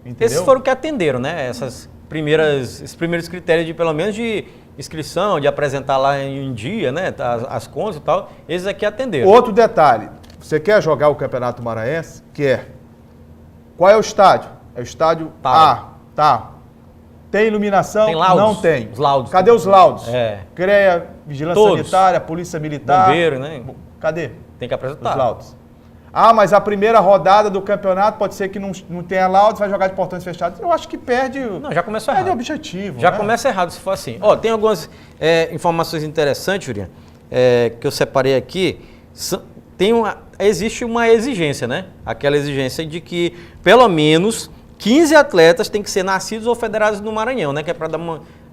entendeu? Esses foram que atenderam, né? Esses primeiros critérios de, pelo menos, de inscrição, de apresentar lá em dia, né? As contas e tal. Esses aqui atenderam. Outro detalhe, você quer jogar o Campeonato Maranhense? Quer. Qual é o estádio? É o estádio A. Tá. Tem iluminação? Tem laudos. Não tem. Os laudos. Cadê os laudos? CREA, Vigilância Todos. Sanitária, Polícia Militar. Bombeiro, né? Cadê? Tem que apresentar. Os laudos. Ah, mas a primeira rodada do campeonato pode ser que não tenha laudos, vai jogar de portões fechados. Eu acho que perde, Não, já começou perde o errado. objetivo. Já né? começa errado se for assim. Ó, tem algumas informações interessantes, Juliano, que eu separei aqui. Existe uma exigência, né? Aquela exigência de que pelo menos 15 atletas têm que ser nascidos ou federados no Maranhão, né? Que é para dar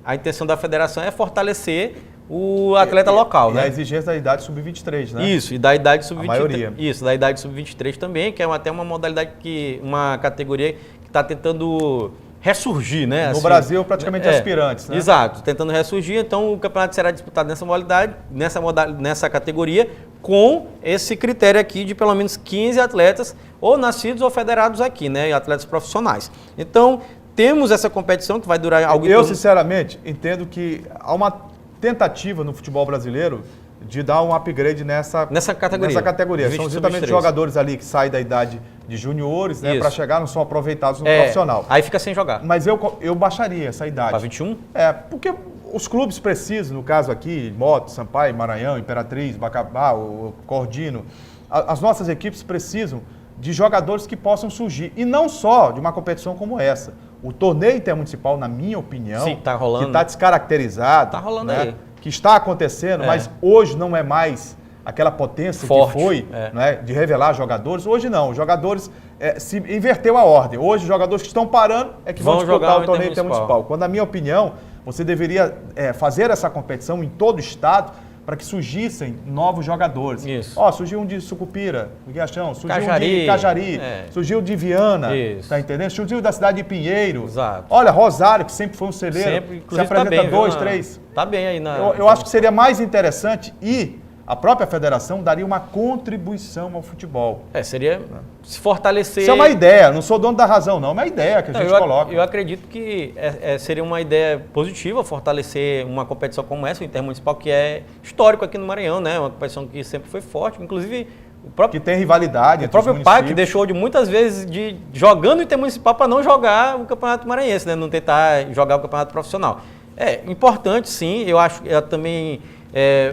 a intenção da federação é fortalecer o atleta local, e né? a exigência da idade sub-23, né? Isso, e da idade sub-23. maioria. Isso, da idade sub-23 também, que é até uma modalidade uma categoria que está tentando ressurgir, né? No Assim, Brasil, praticamente aspirantes, né? Exato, tentando ressurgir. Então, o campeonato será disputado nessa modalidade, nessa categoria, com esse critério aqui de pelo menos 15 atletas, ou nascidos ou federados aqui, né? Atletas profissionais. Então, temos essa competição que vai durar algo em Eu, torno... sinceramente, entendo que há uma tentativa no futebol brasileiro de dar um upgrade nessa categoria. São justamente jogadores ali que saem da idade de juniores, né, Isso. para chegar, não são aproveitados no profissional. Aí fica sem jogar. Mas eu baixaria essa idade. Para 21? Porque os clubes precisam, no caso aqui, Moto, Sampaio, Maranhão, Imperatriz, Bacabal, Cordino, as nossas equipes precisam de jogadores que possam surgir. E não só de uma competição como essa. O torneio intermunicipal, na minha opinião, Sim, tá rolando, que está descaracterizado, tá rolando né, aí. que está acontecendo, mas hoje não é mais aquela potência Forte, que foi né, de revelar jogadores. Hoje não, os jogadores se inverteu a ordem. Hoje os jogadores que estão parando é que vão disputar o torneio intermunicipal. Quando, na minha opinião, você deveria fazer essa competição em todo o estado para que surgissem novos jogadores. Isso. Ó, surgiu um de Sucupira, do Riachão, surgiu Cajari, um de Cajari, surgiu de Viana, Isso. tá entendendo? Surgiu da cidade de Pinheiro. Exato. Olha, Rosário, que sempre foi um celeiro, Sempre, se inclusive, apresenta tá bem, 2, viu, 3. Tá bem aí na... Eu acho que seria mais interessante e a própria federação daria uma contribuição ao futebol. Seria se fortalecer... Isso é uma ideia, não sou dono da razão não, é uma ideia que a gente coloca. Eu acredito que seria uma ideia positiva fortalecer uma competição como essa, o Intermunicipal, que é histórico aqui no Maranhão, né? Uma competição que sempre foi forte, inclusive... O próprio, que tem rivalidade. O próprio PAC deixou de muitas vezes jogando o Intermunicipal para não jogar o Campeonato Maranhense, né? Não tentar jogar o Campeonato Profissional. É importante, sim, eu também...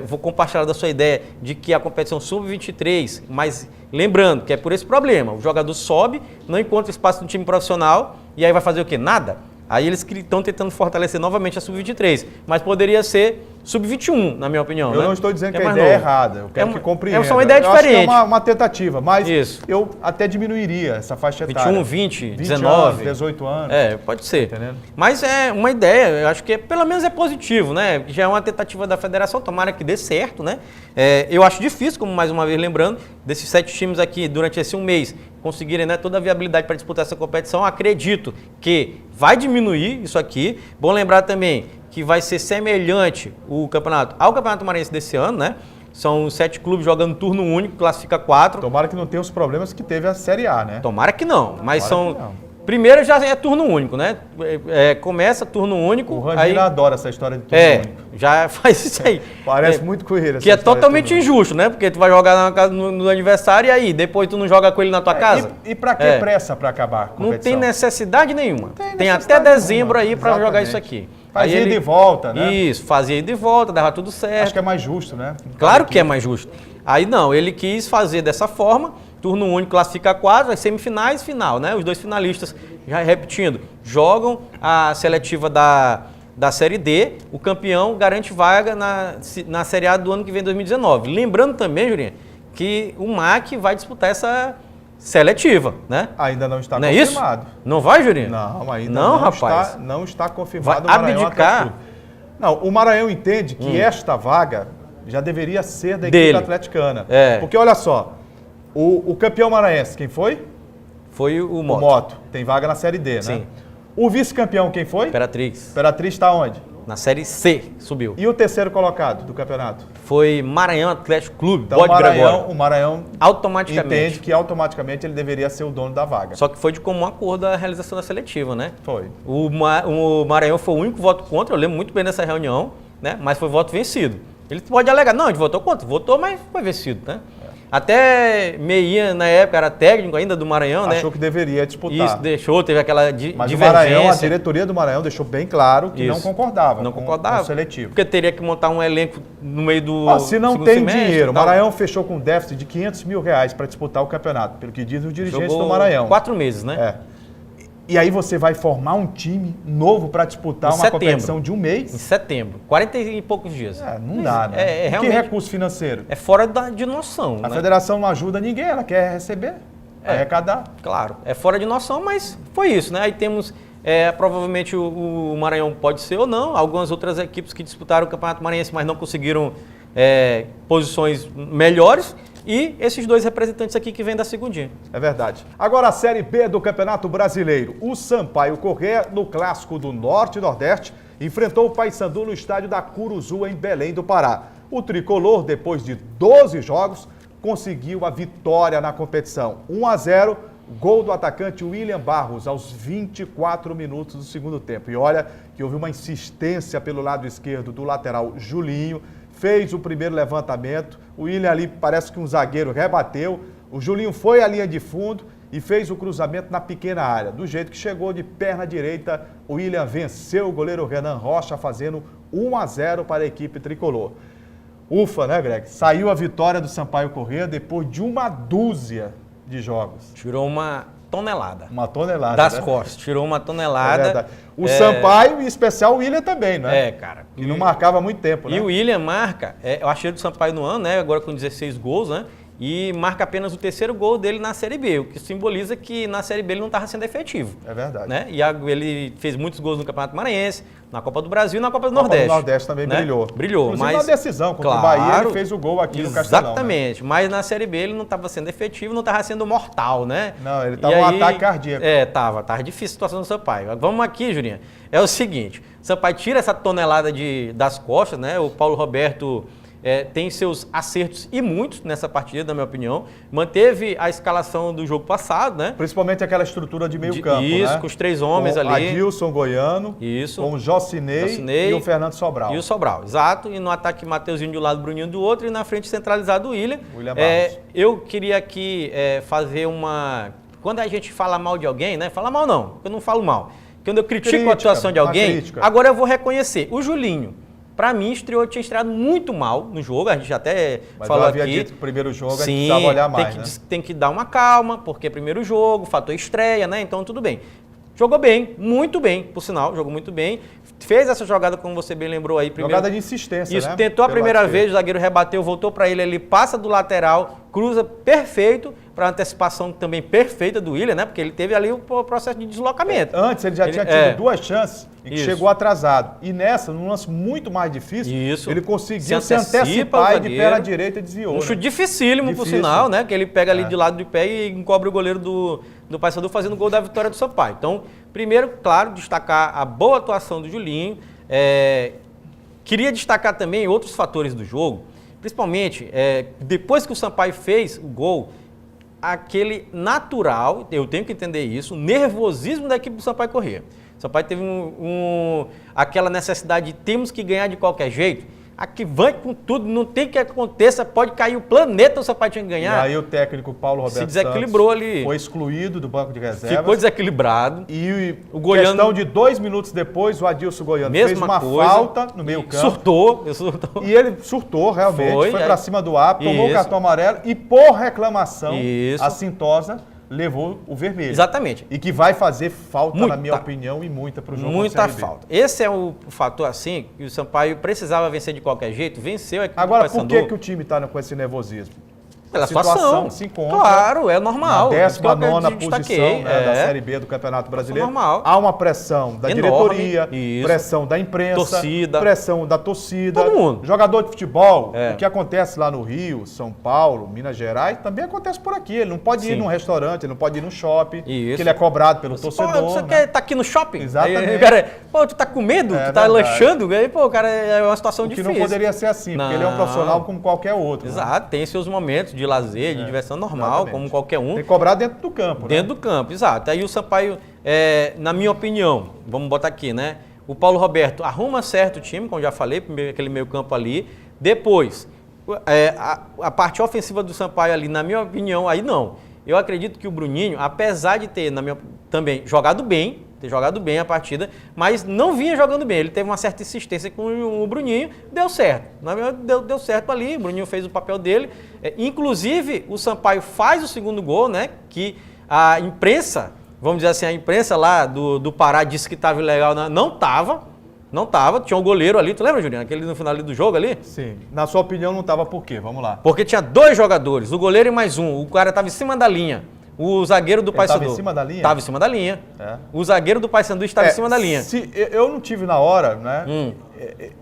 vou compartilhar da sua ideia de que a competição sub-23, mas lembrando que é por esse problema, o jogador sobe, não encontra espaço no time profissional e aí vai fazer o quê? Nada. Aí eles estão tentando fortalecer novamente a sub-23, mas poderia ser sub-21, na minha opinião. Eu né? não estou dizendo que a mais ideia é novo. errada, eu quero que compreenda. É só uma ideia diferente. Acho que é uma tentativa, mas Isso. eu até diminuiria essa faixa etária. 21, 20, 19. Anos, 18 anos. Pode ser. Tá entendendo? Mas é uma ideia, eu acho que pelo menos é positivo, né? Já é uma tentativa da federação, tomara que dê certo, né? Eu acho difícil, como mais uma vez lembrando, desses 7 times aqui, durante esse um mês, conseguirem, né, toda a viabilidade para disputar essa competição. Acredito que vai diminuir isso aqui. Bom lembrar também que vai ser semelhante o campeonato ao Campeonato Maranhense desse ano, né? São 7 clubes jogando turno único, classifica 4. Tomara que não tenha os problemas que teve a Série A, né? Tomara que não, mas Tomara são... que não. Primeiro já é turno único, né? Começa turno único. O Rangina adora essa história de turno único. Já faz isso aí. Parece muito com ele. Que é totalmente injusto, né? Porque tu vai jogar no aniversário e aí, depois tu não joga com ele na tua casa. E pra que pressa pra acabar a competição? Não tem necessidade nenhuma. Tem necessidade até dezembro nenhuma. aí pra jogar Exatamente. isso aqui. Fazia ida e volta, né? Isso, fazia ida e volta, dava tudo certo. Acho que é mais justo, né? Claro que é mais justo. Aí não, ele quis fazer dessa forma, turno único classifica 4, as semifinais, final, né? Os 2 finalistas, já repetindo, jogam a seletiva da Série D, o campeão garante vaga na Série A do ano que vem, 2019. Lembrando também, Jurinha, que o MAC vai disputar essa seletiva, né? Ainda não está não confirmado. É isso? Não vai, Jurinha? Não, ainda não, rapaz. Não está confirmado. Vai abdicar? Não, o Maranhão entende que esta vaga já deveria ser da equipe dele. atleticana. É. Porque olha só, o campeão maranhense, quem foi? Foi o Moto. O Moto. Tem vaga na Série D, Sim. né? O vice-campeão, quem foi? Imperatriz. Imperatriz está onde? Na Série C, subiu. E o terceiro colocado do campeonato? Foi Maranhão Atlético Clube, Então Bode Gregório. o Maranhão Automaticamente. entende que automaticamente ele deveria ser o dono da vaga. Só que foi de comum acordo a realização da seletiva, né? Foi. O Maranhão foi o único voto contra, eu lembro muito bem dessa reunião, né? Mas foi voto vencido. Ele pode alegar, não, a gente votou contra, votou, mas foi vencido, né? Até Meia, na época, era técnico ainda do Maranhão, né? Achou que deveria disputar. Isso, deixou, teve aquela Mas divergência. o Maranhão, a diretoria do Maranhão deixou bem claro que não concordava Não com concordava. o seletivo. Porque teria que montar um elenco no meio do Se não segundo tem semestre, dinheiro, o tal. Maranhão fechou com um déficit de R$500 mil para disputar o campeonato, pelo que dizem os dirigentes Jogou do Maranhão. 4 meses, né? É. E aí você vai formar um time novo para disputar Em uma setembro. competição de um Em mês? setembro, 40 e poucos dias. Não dá, né? É E que realmente- recurso financeiro? É fora de noção, A né? federação não ajuda ninguém, ela quer receber, arrecadar. Claro, é fora de noção, mas foi isso, né? Aí temos, provavelmente o Maranhão pode ser ou não, algumas outras equipes que disputaram o Campeonato Maranhense, mas não conseguiram posições melhores, e esses 2 representantes aqui que vêm da segundinha. É verdade. Agora a Série B do Campeonato Brasileiro. O Sampaio Corrêa, no Clássico do Norte e Nordeste, enfrentou o Paysandu no estádio da Curuzu, em Belém do Pará. O tricolor, depois de 12 jogos, conseguiu a vitória na competição. 1-0, gol do atacante William Barros, aos 24 minutos do segundo tempo. E olha que houve uma insistência pelo lado esquerdo do lateral Julinho, fez o primeiro levantamento, o William ali parece que um zagueiro rebateu, o Julinho foi à linha de fundo e fez o cruzamento na pequena área. Do jeito que chegou de perna direita, o William venceu o goleiro Renan Rocha, fazendo 1-0 para a equipe tricolor. Ufa, né, Greg? Saiu a vitória do Sampaio Corrêa depois de uma dúzia de jogos. Tirou uma tonelada. Uma tonelada, Das né? costas, tirou uma É tonelada. verdade. O Sampaio, em especial o William também, né? Cara. Que não marcava há muito tempo, né? E o William marca, eu achei do Sampaio no ano, né? Agora com 16 gols, né? E marca apenas o terceiro gol dele na Série B, o que simboliza que na Série B ele não estava sendo efetivo. É verdade. Né? E ele fez muitos gols no Campeonato Maranhense, na Copa do Brasil e na Copa do A Copa Nordeste. do Nordeste também né? brilhou. Brilhou, Inclusive mas... na decisão contra o Bahia, ele fez o gol aqui no Castelão. Exatamente, né? mas na Série B ele não estava sendo efetivo, não estava sendo mortal, né? Não, ele estava um ataque cardíaco. Tava difícil a situação do Sampaio. Vamos aqui, Julinha. É o seguinte, o Sampaio tira essa tonelada das costas, né? O Paulo Roberto tem seus acertos e muitos nessa partida, na minha opinião. Manteve a escalação do jogo passado, né? Principalmente aquela estrutura de meio campo, Isso, né? com os 3 homens com ali. Adilson Goiano, Isso. com o Jocinei e o Fernando Sobral. E o Sobral, exato. E no ataque, Mateuzinho de um lado, Bruninho do outro. E na frente, centralizado, o William. Barros. Eu queria aqui fazer uma... Quando a gente fala mal de alguém, né? Fala mal não, eu não falo mal. Quando eu critico a atuação de alguém, agora eu vou reconhecer. O Julinho, pra mim, tinha estreado muito mal no jogo, a gente até falou aqui. Mas eu havia dito que o primeiro jogo a gente Sim, precisava olhar mais, tem que dar uma calma, porque é primeiro jogo, fator estreia, né? Então tudo bem. Jogou bem, muito bem, por sinal, jogou muito bem. Fez essa jogada, como você bem lembrou aí. Primeiro, jogada de insistência, isso, né? Tentou a primeira vez, o zagueiro rebateu, voltou para ele passa do lateral, cruza perfeito, para antecipação também perfeita do William, né? Porque ele teve ali o processo de deslocamento. Antes ele já tinha tido 2 chances e que chegou atrasado. E nessa, num lance muito mais difícil, ele conseguiu se antecipar e de perna direita desviou. Um chute dificílimo, por sinal, né? Que ele pega ali de lado de pé e encobre o goleiro do Paysandu fazendo o gol da vitória do Sampaio. Então, primeiro, claro, destacar a boa atuação do Julinho. Queria destacar também outros fatores do jogo, principalmente depois que o Sampaio fez o gol, aquele natural, eu tenho que entender isso, o nervosismo da equipe do Sampaio Corrêa. O Sampaio teve aquela necessidade de temos que ganhar de qualquer jeito. Aqui vai com tudo, não tem que aconteça, pode cair o planeta, o Sampaio tinha que ganhar. E aí o técnico Paulo Roberto se desequilibrou ali. Foi excluído do banco de reservas. Ficou desequilibrado. E o Goiano, questão de 2 minutos depois, o Adilson Goiano fez uma falta no meio campo. Surtou. E ele surtou realmente, foi pra cima do árbitro, tomou o cartão amarelo e por reclamação, a Cintosa levou o vermelho. Exatamente. E que vai fazer falta, na minha opinião, e muita para o jogo. Muita falta. Esse é o fator, assim, que o Sampaio precisava vencer de qualquer jeito, venceu a equipe do Paysandu. Agora, por que o time está com esse nervosismo? Pela situação se encontra. Claro, é normal. Na 19ª posição da Série B do Campeonato Brasileiro. Normal. Há uma pressão da diretoria, pressão da imprensa, pressão da torcida. Todo mundo. Jogador de futebol, o que acontece lá no Rio, São Paulo, Minas Gerais, também acontece por aqui. Ele não pode ir num restaurante, ele não pode ir num shopping, que ele é cobrado pelo torcedor. Você quer estar aqui no shopping? Exatamente. Aí, cara, tu tá com medo? Tu tá lanchando? Aí, cara, é uma situação difícil. Que não poderia ser assim, porque ele é um profissional como qualquer outro. Exato, tem seus momentos de lazer, de diversão normal, exatamente, como qualquer um. Tem que cobrar dentro do campo, Dentro do campo, exato. Aí o Sampaio, na minha opinião, vamos botar aqui, né? O Paulo Roberto arruma certo o time, como já falei, aquele meio campo ali. Depois, a parte ofensiva do Sampaio ali, na minha opinião, aí não. Eu acredito que o Bruninho, apesar de ter, também jogado bem, a partida, mas não vinha jogando bem. Ele teve uma certa insistência com o Bruninho, deu certo. Deu certo ali, o Bruninho fez o papel dele. Inclusive, o Sampaio faz o segundo gol, né? Que a imprensa, vamos dizer assim, a imprensa lá do Pará disse que estava ilegal. Não estava. Tinha um goleiro ali. Tu lembra, Juliano? Aquele no final do jogo ali? Sim. Na sua opinião, não estava por quê? Vamos lá. Porque tinha 2 jogadores, o goleiro e mais um. O cara estava em cima da linha. O zagueiro do Paysandu. Estava em cima da linha? Estava em cima da linha. O zagueiro do Paysandu estava em cima da linha. Eu não tive na hora, né,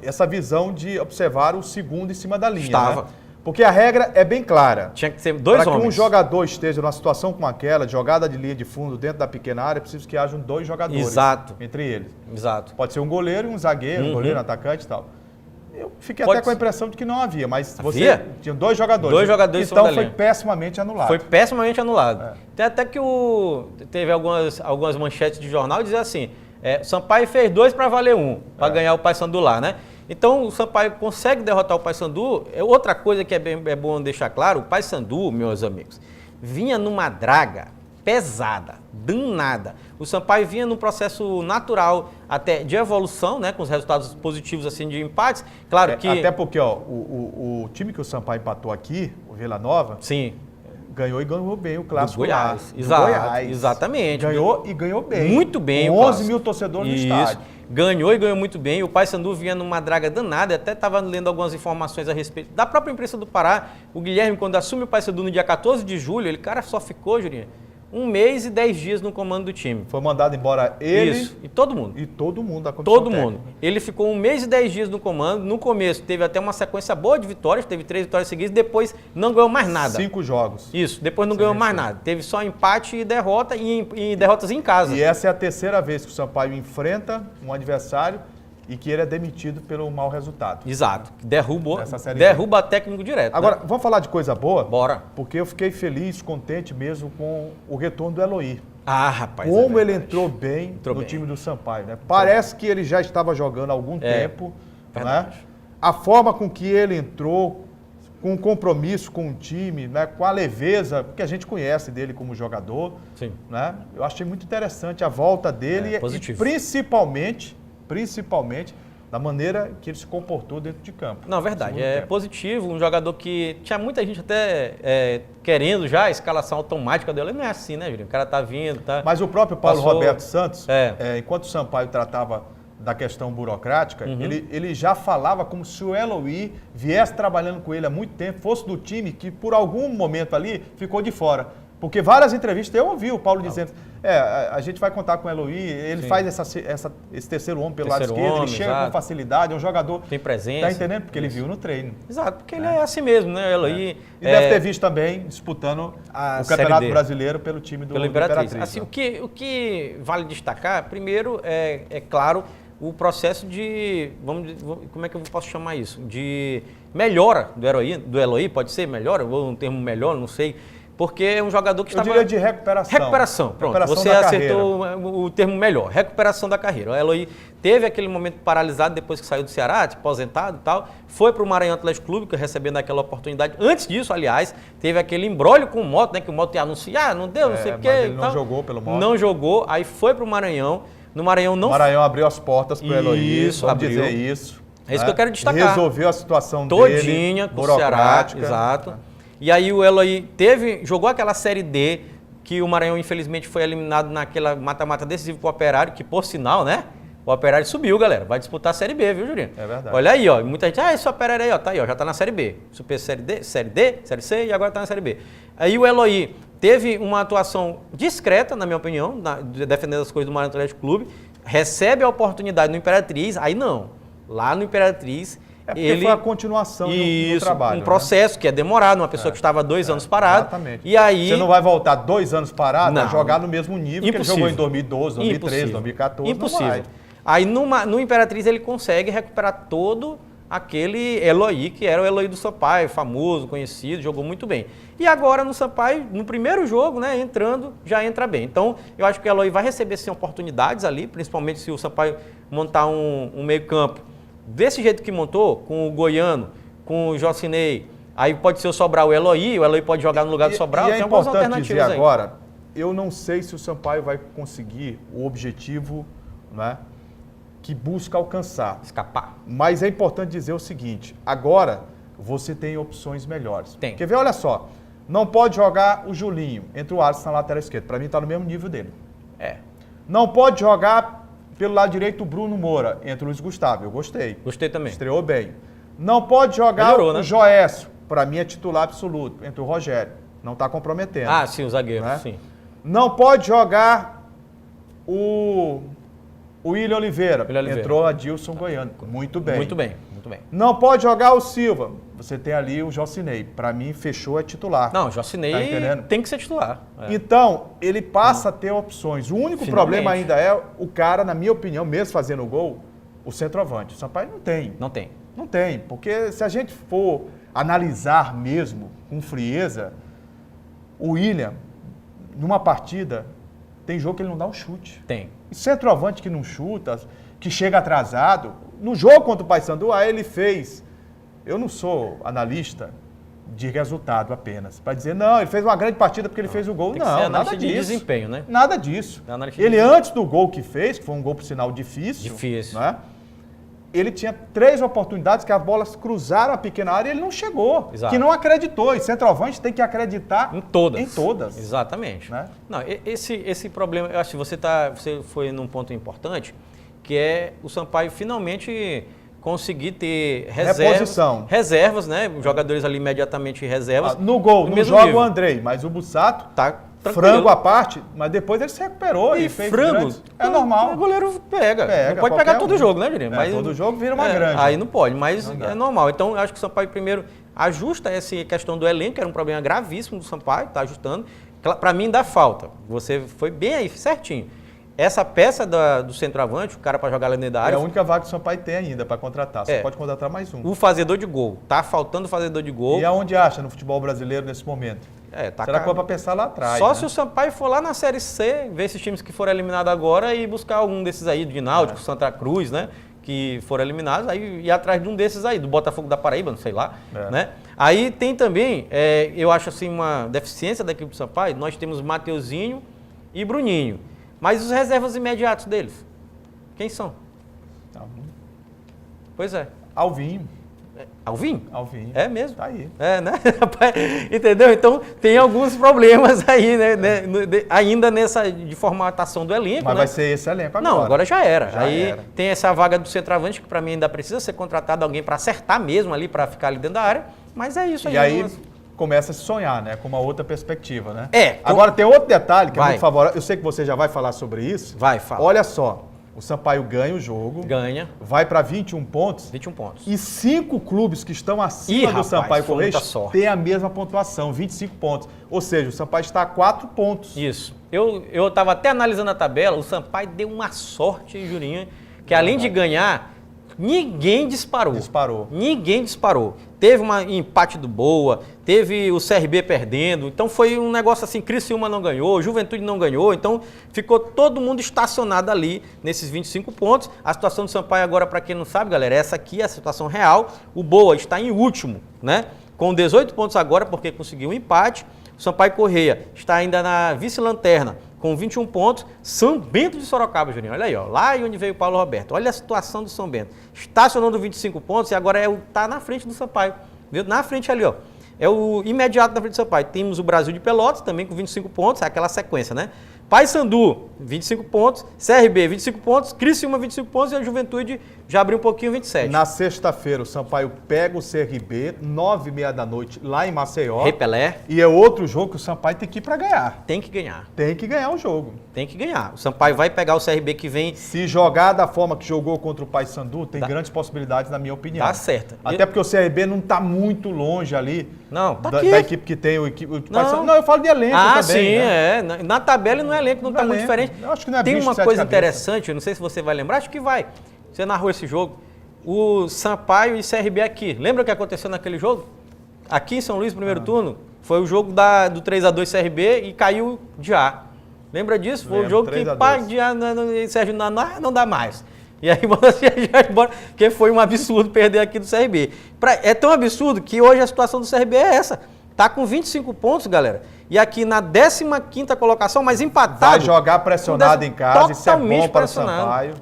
essa visão de observar o segundo em cima da linha. Estava. Né? Porque a regra é bem clara. Tinha que ser 2 homens. Para que um jogador esteja numa situação como aquela, de jogada de linha de fundo dentro da pequena área, é preciso que hajam 2 jogadores. Exato. Entre eles. Exato. Pode ser um goleiro e um zagueiro, um goleiro, um atacante e tal. Eu fiquei até com a impressão de que não havia, mas você tinha 2 jogadores. 2 jogadores então foi pessimamente anulado. Foi pessimamente anulado. Tem até que teve algumas manchetes de jornal dizendo assim, o Sampaio fez 2 para valer 1, para ganhar o Paysandu lá, né? Então o Sampaio consegue derrotar o Paysandu. Outra coisa que é bom deixar claro, o Paysandu, meus amigos, vinha numa draga pesada, danada. O Sampaio vinha num processo natural até de evolução, né, com os resultados positivos assim de empates. Claro que até porque ó, o time que o Sampaio empatou aqui, o Vila Nova, sim, ganhou e ganhou bem o clássico do Goiás. lá. Do Exato, Goiás. Exatamente. Ganhou e ganhou bem. Muito bem. Com o 11 clássico. mil torcedores Isso. no estádio. Ganhou e ganhou muito bem. O Paysandu vinha numa draga danada. Eu até estava lendo algumas informações a respeito da própria imprensa do Pará. O Guilherme, quando assume o Paysandu no dia 14 de julho, ele, cara, só ficou, Jurinha, 1 mês e 10 dias no comando do time. Foi mandado embora ele Isso. E todo mundo. e todo mundo da comissão Todo técnica. mundo. Ele ficou 1 mês e 10 dias no comando. No começo teve até uma sequência boa de vitórias, teve 3 vitórias seguidas, depois não ganhou mais nada. 5 jogos. Isso, depois não ganhou mais nada. Teve só empate e derrota e derrotas em casa. E essa é a terceira vez que o Sampaio enfrenta um adversário e que ele é demitido pelo mau resultado. Exato. Derruba técnico direto. Agora, né? vamos falar de coisa boa? Bora. Porque eu fiquei feliz, contente mesmo com o retorno do Eloy. Ah, rapaz. Como é ele verdade. entrou bem Entrou no bem. time do Sampaio, né? Parece que ele já estava jogando há algum tempo, né? verdade. A forma com que ele entrou, com o compromisso com o time, né? Com a leveza que a gente conhece dele como jogador, Sim. né? Eu achei muito interessante a volta dele e positivo. principalmente da maneira que ele se comportou dentro de campo. Não, verdade. Segundo É tempo. positivo. Um jogador que tinha muita gente até querendo já a escalação automática dele. Não é assim, né, Julinho? O cara tá vindo, tá... Mas o próprio Paulo Passou- Roberto Santos, É. enquanto o Sampaio tratava da questão burocrática, Uhum. ele já falava como se o Eloy viesse trabalhando com ele há muito tempo, fosse do time que por algum momento ali ficou de fora. Porque várias entrevistas eu ouvi o Paulo dizendo, a gente vai contar com o Eloy, ele Sim. faz esse terceiro homem pelo lado Terceiro esquerdo, homem, ele chega exato. com facilidade, é um jogador... Tem presença. Tá entendendo? Porque ele viu no treino. Exato, porque ele é assim mesmo, né? Eloy, E deve ter visto também disputando a o Campeonato Série D. Brasileiro pelo time do pelo Imperatriz. Imperatriz. Assim, né? o que vale destacar, primeiro, é claro, o processo de, como é que eu posso chamar isso? De melhora do Eloy, pode ser melhora, ou um termo melhor, não sei, porque é um jogador que Eu estava... diria de recuperação. Recuperação, pronto. Recuperação Você da acertou o termo melhor, recuperação da carreira. O Eloy teve aquele momento paralisado depois que saiu do Ceará, aposentado e tal, foi para o Maranhão Atlético Clube, recebendo aquela oportunidade. Antes disso, aliás, teve aquele imbróglio com o Moto, né, que o Moto ia anunciar, não deu, não sei o quê. mas ele e não tal. jogou pelo Moto. Não jogou, aí foi para o Maranhão. No Maranhão não... O Maranhão abriu as portas para o Eloy, Isso, vamos abriu. dizer isso. É isso que eu quero destacar. Resolveu a situação Todinha dele, com o Ceará, burocrática. exato. E aí o Eloy jogou aquela Série D, que o Maranhão infelizmente foi eliminado naquela mata-mata decisivo pro Operário, que por sinal, né? O Operário subiu, galera. Vai disputar a Série B, viu, Julinho? É verdade. Olha aí, ó. Muita gente, esse Operário aí, ó, tá aí, ó, já tá na Série B. Super Série D, Série C e agora tá na Série B. Aí o Eloy teve uma atuação discreta, na minha opinião, defendendo as coisas do Maranhão Atlético Clube, recebe a oportunidade no Imperatriz, aí não. Lá no Imperatriz, É porque foi a continuação do trabalho. um processo que é demorado, uma pessoa que estava 2 anos parado. Exatamente. E aí... Você não vai voltar 2 anos parado Não. a jogar no mesmo nível que ele Impossível. jogou em 2012, 2013, Impossível. 2014. Impossível. Não vai. Aí no Imperatriz ele consegue recuperar todo aquele Eloy, que era o Eloy do Sampaio, famoso, conhecido, jogou muito bem. E agora no Sampaio, no primeiro jogo, né, entrando, já entra bem. Então, eu acho que o Eloy vai receber sim oportunidades ali, principalmente se o Sampaio montar um meio-campo desse jeito que montou, com o Goiano, com o Jocinei. Aí pode ser o Sobral o Eloy pode jogar no lugar do Sobral. E é Tem algumas importante dizer alternativas aí. agora, eu não sei se o Sampaio vai conseguir o objetivo, né, que busca alcançar. Escapar. Mas é importante dizer o seguinte, agora você tem opções melhores. Tem. Quer ver? Olha só, não pode jogar o Julinho entre o Alisson na lateral esquerda. Para mim está no mesmo nível dele. É. Não pode jogar pelo lado direito o Bruno Moura entre o Luiz Gustavo. Eu gostei. Gostei também. Estreou bem. Não pode jogar Melhorou, o né? Joécio. Para mim é titular absoluto entre o Rogério. Não está comprometendo. Ah, sim, o zagueiro, né? sim. Não pode jogar o William Oliveira. William Oliveira. Entrou Adilson Goiano. Muito bem. Muito bem, muito bem. Não pode jogar o Silva. Você tem ali o Jocinei. Para mim, fechou, é titular. Não, o Jocinei Tá entendendo? tem que ser titular. É. Então, ele passa a ter opções. O único Finalmente. problema ainda é o cara, na minha opinião, mesmo fazendo o gol, o centroavante. O Sampaio não tem. Não tem. Não tem. Porque se a gente for analisar mesmo com frieza, o William, numa partida, tem jogo que ele não dá um chute. Tem. E centroavante que não chuta, que chega atrasado. No jogo contra o Paysandu, aí ele fez. Eu não sou analista, de resultado apenas. Para dizer, não, ele fez uma grande partida porque ele fez o gol. Tem que ser Não, análise nada de disso. desempenho, né? Nada disso. Análise de Ele, desempenho. antes do gol que fez, que foi um gol, por sinal, difícil. Né? Ele tinha 3 oportunidades que as bolas cruzaram a pequena área e ele não chegou. Exato. Que não acreditou. E centroavante tem que acreditar Em todas. Em todas. Exatamente. Né? Não, esse problema, eu acho que você foi num ponto importante, que é o Sampaio finalmente conseguir ter Reposição. reservas, né? Jogadores ali imediatamente reservas. No gol, não mesmo joga nível. o Andrei, mas o Bussato, Tá tranquilo. frango à parte, mas depois ele se recuperou e fez frango, grandes. É normal. O goleiro pega. Não pode qualquer pegar todo um. jogo, né, Juninho? Todo jogo vira uma grande. Aí não pode, mas Não dá. é normal. Então, eu acho que o Sampaio primeiro ajusta essa questão do elenco, que era um problema gravíssimo do Sampaio, tá ajustando. Para mim dá falta. Você foi bem aí, certinho. Essa peça do centroavante, o cara para jogar lá dentro da É área, a única vaga que o Sampaio tem ainda para contratar. Você É. pode contratar mais um. o fazedor de gol. Tá faltando o fazedor de gol. E aonde acha no futebol brasileiro nesse momento? Tá Será que caro. foi para pensar lá atrás? Só né? se o Sampaio for lá na Série C, ver esses times que foram eliminados agora e buscar algum desses aí, do Náutico, Santa Cruz, né? Que foram eliminados, aí ir atrás de um desses aí, do Botafogo da Paraíba, não sei lá, né? Aí tem também, eu acho assim, uma deficiência da equipe do Sampaio, nós temos Mateuzinho e Bruninho, mas os reservas imediatos deles, quem são? Pois é. Alvinho. Alvinho? Alvinho. É mesmo? Tá aí. É, né? Entendeu? Então tem alguns problemas aí, né? Ainda nessa de formatação do elenco. Mas né? vai ser esse elenco agora. Não, agora já era. Já aí era. tem essa vaga do centroavante que para mim ainda precisa ser contratado alguém para acertar mesmo ali, para ficar ali dentro da área. Mas é isso aí. E aí começa a se sonhar, né? Com uma outra perspectiva, né? Com- Agora tem outro detalhe que é Vai. muito favorável. Eu sei que você já vai falar sobre isso. Vai, fala. Olha só. O Sampaio ganha o jogo. Ganha Vai para 21 pontos. 21 pontos. E 5 clubes que estão acima Ih, do rapaz, Sampaio foi Correia muita sorte. têm a mesma pontuação, 25 pontos. Ou seja, o Sampaio está a 4 pontos. Isso. Eu estava até analisando a tabela, o Sampaio deu uma sorte, Jurinho, que além de ganhar, ninguém disparou. Disparou. Ninguém disparou. Teve um empate do Boa, teve o CRB perdendo, então foi um negócio assim, Criciúma não ganhou, Juventude não ganhou, então ficou todo mundo estacionado ali nesses 25 pontos. A situação do Sampaio agora, para quem não sabe, galera, essa aqui é a situação real. O Boa está em último, né? Com 18 pontos agora, porque conseguiu um empate. O Sampaio Correia está ainda na vice-lanterna, com 21 pontos. São Bento de Sorocaba, Juninho, olha aí, ó, lá onde veio o Paulo Roberto. Olha a situação do São Bento. Estacionando 25 pontos e agora tá na frente do Sampaio. Viu? Na frente ali, ó. É o imediato da frente do Sampaio. Temos o Brasil de Pelotas, também com 25 pontos, é aquela sequência, né? Paysandu, 25 pontos. CRB, 25 pontos. Criciúma, 25 pontos. E a Juventude já abriu um pouquinho, 27. Na sexta-feira, o Sampaio pega o CRB, 9h30 da noite, lá em Maceió. Repelé. E é outro jogo que o Sampaio tem que ir para ganhar. Tem que ganhar. Tem que ganhar o jogo. Tem que ganhar. O Sampaio vai pegar o CRB que vem. Se jogar da forma que jogou contra o Paysandu, tem grandes possibilidades, na minha opinião. Tá certo. Até porque o CRB não está muito longe ali Não, tá da, aqui. da equipe que tem o Paysandu. Não. Não, eu falo de elenco também. Sim, né? Na tabela e no elenco não No está muito elenco. diferente. Eu acho que não é Tem bicho uma de sete coisa cabeças. interessante, eu não sei se você vai lembrar, acho que vai. Você narrou esse jogo. O Sampaio e CRB aqui. Lembra o que aconteceu naquele jogo? Aqui em São Luís, primeiro turno, foi o jogo do 3x2 CRB e caiu de A. Lembra disso? Foi o Lembro, jogo que 3-2. pá, de A, Sérgio, não dá mais. E aí você já embora, porque foi um absurdo perder aqui do CRB. É tão absurdo que hoje a situação do CRB é essa. Tá com 25 pontos, galera. E aqui na 15ª colocação, mas empatado. Vai jogar pressionado em casa, isso é bom para o pressionado. Sampaio.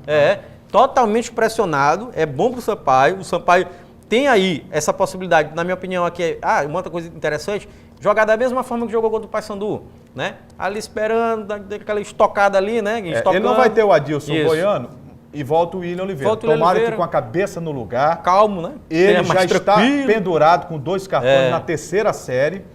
Totalmente pressionado, é bom para o Sampaio. O Sampaio tem aí essa possibilidade, na minha opinião, aqui uma outra coisa interessante, jogar da mesma forma que jogou contra o Paysandu, né? Ali esperando, aquela estocada ali, né? Ele não vai ter o Adilson Isso. Goiano e volta o William Oliveira. Volta o William Tomara Oliveira. que com a cabeça no lugar. Calmo, né? Ele Tenha já mais está tranquilo. pendurado com 2 cartões na 3ª série.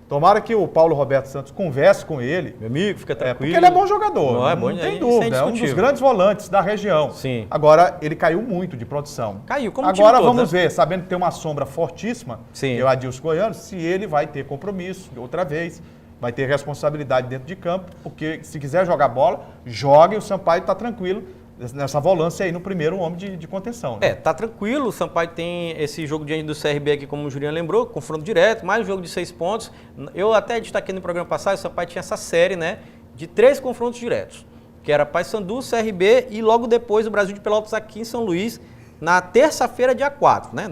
Tomara que o Paulo Roberto Santos converse com ele. Meu amigo, fica tranquilo. Porque ele é bom jogador, Não, não, é bom, tem isso dúvida. É um dos indiscutível. grandes volantes da região. Sim. Agora, ele caiu muito de produção. Caiu, como o time Agora todo, vamos né? ver, sabendo que tem uma sombra fortíssima, Sim. que é o Adilson Goiano, se ele vai ter compromisso outra vez, vai ter responsabilidade dentro de campo, porque se quiser jogar bola, jogue e o Sampaio está tranquilo nessa volância aí no primeiro homem de contenção. Né? Tá tranquilo, o Sampaio tem esse jogo diante do CRB aqui, como o Juliano lembrou, confronto direto, mais um jogo de 6 pontos. Eu até destaquei no programa passado, o Sampaio tinha essa série, né, de 3 confrontos diretos, que era Paysandu, CRB e logo depois o Brasil de Pelotas aqui em São Luís, na terça-feira, dia 4, né,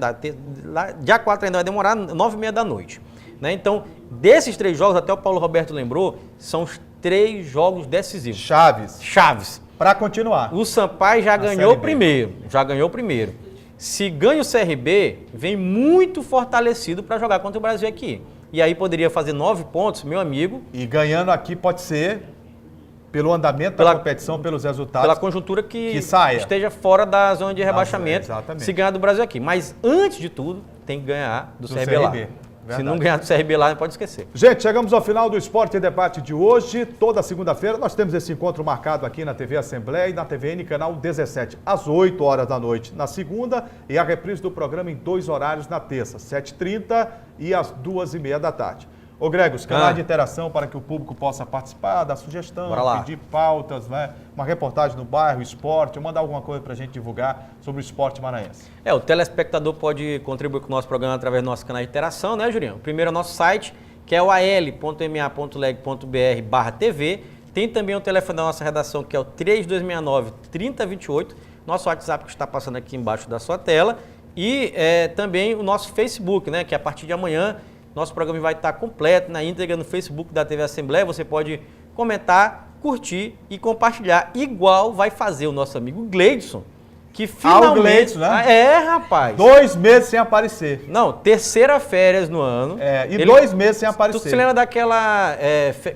dia 4 ainda vai demorar, 9h30 da noite. né? Então, desses 3 jogos, até o Paulo Roberto lembrou, são os 3 jogos decisivos. Chaves. Para continuar. O Sampaio já ganhou o primeiro. Se ganha o CRB, vem muito fortalecido para jogar contra o Brasil aqui. E aí poderia fazer 9 pontos, meu amigo. E ganhando aqui pode ser pelo andamento da competição, pelos resultados. Pela conjuntura que saia. Esteja fora da zona de rebaixamento, exatamente. se ganhar do Brasil aqui. Mas antes de tudo, tem que ganhar do CRB lá. Se não ganhar do CRB lá, pode esquecer. Gente, chegamos ao final do Esporte e Debate de hoje. Toda segunda-feira nós temos esse encontro marcado aqui na TV Assembleia e na TVN, canal 17, às 8 horas da noite na segunda, e a reprise do programa em 2 horários na terça, 7h30 e às 2h30 da tarde. Ô Grego, os canais de interação para que o público possa participar, dar sugestão, pedir pautas, né? Uma reportagem no bairro, esporte, ou mandar alguma coisa para a gente divulgar sobre o esporte maranhense. O telespectador pode contribuir com o nosso programa através do nosso canal de interação, né, Julião? Primeiro é o nosso site, que é o al.ma.leg.br/TV. Tem também o telefone da nossa redação, que é o 3269-3028. Nosso WhatsApp que está passando aqui embaixo da sua tela. E também o nosso Facebook, né, que a partir de amanhã nosso programa vai estar completo na íntegra no Facebook da TV Assembleia. Você pode comentar, curtir e compartilhar, igual vai fazer o nosso amigo Gleidson, que finalmente... o Gleidson, né? Rapaz. 2 meses sem aparecer. Não, terceira férias no ano. E 2 meses sem aparecer. Tu se lembra daquela...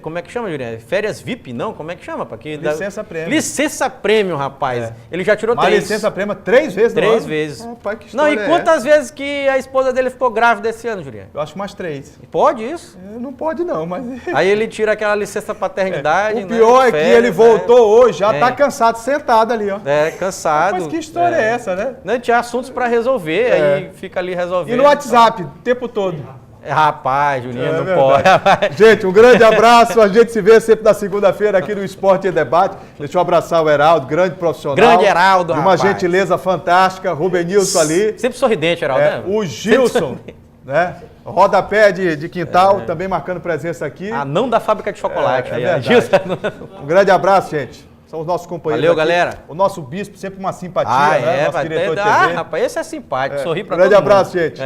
como é que chama, Juliano? Férias VIP? Não, como é que chama? Licença prêmio. Licença prêmio, rapaz. Ele já tirou 3. Mas licença prêmio 3 vezes no ano? 3 vezes. Rapaz, que não, história e quantas vezes que a esposa dele ficou grávida esse ano, Juliano? Eu acho que mais 3. Pode isso? Não pode não, mas... Aí ele tira aquela licença paternidade, O pior é que ele voltou hoje, já tá cansado, sentado ali, ó. Cansado. Mas que história é essa, né? Não, tinha assuntos para resolver, aí fica ali resolvendo. E no WhatsApp, o tempo todo. Rapaz, Julinho, não pode. Gente, um grande abraço. A gente se vê sempre na segunda-feira aqui no Esporte e Debate. Deixa eu abraçar o Heraldo, grande profissional. Grande Heraldo, de uma gentileza fantástica. Rubenilson ali. Sempre sorridente, Heraldo, né? O Gilson, né? Rodapé de quintal, também marcando presença aqui. Não da fábrica de chocolate. Um grande abraço, gente. São os nossos companheiros. Valeu, aqui. galera. O nosso bispo, sempre uma simpatia, né? Nosso diretor de TV. Rapaz, esse é simpático, sorri pra todo mundo. Grande abraço, mundo. gente.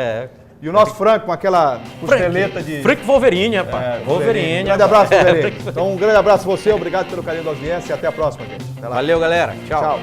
E o nosso Franco com aquela costeleta de... Frank Wolverine, rapaz. Wolverine. Um grande abraço, Wolverine. Então, um grande abraço a você, obrigado pelo carinho da audiência e até a próxima, gente. Valeu, galera. Tchau. Tchau.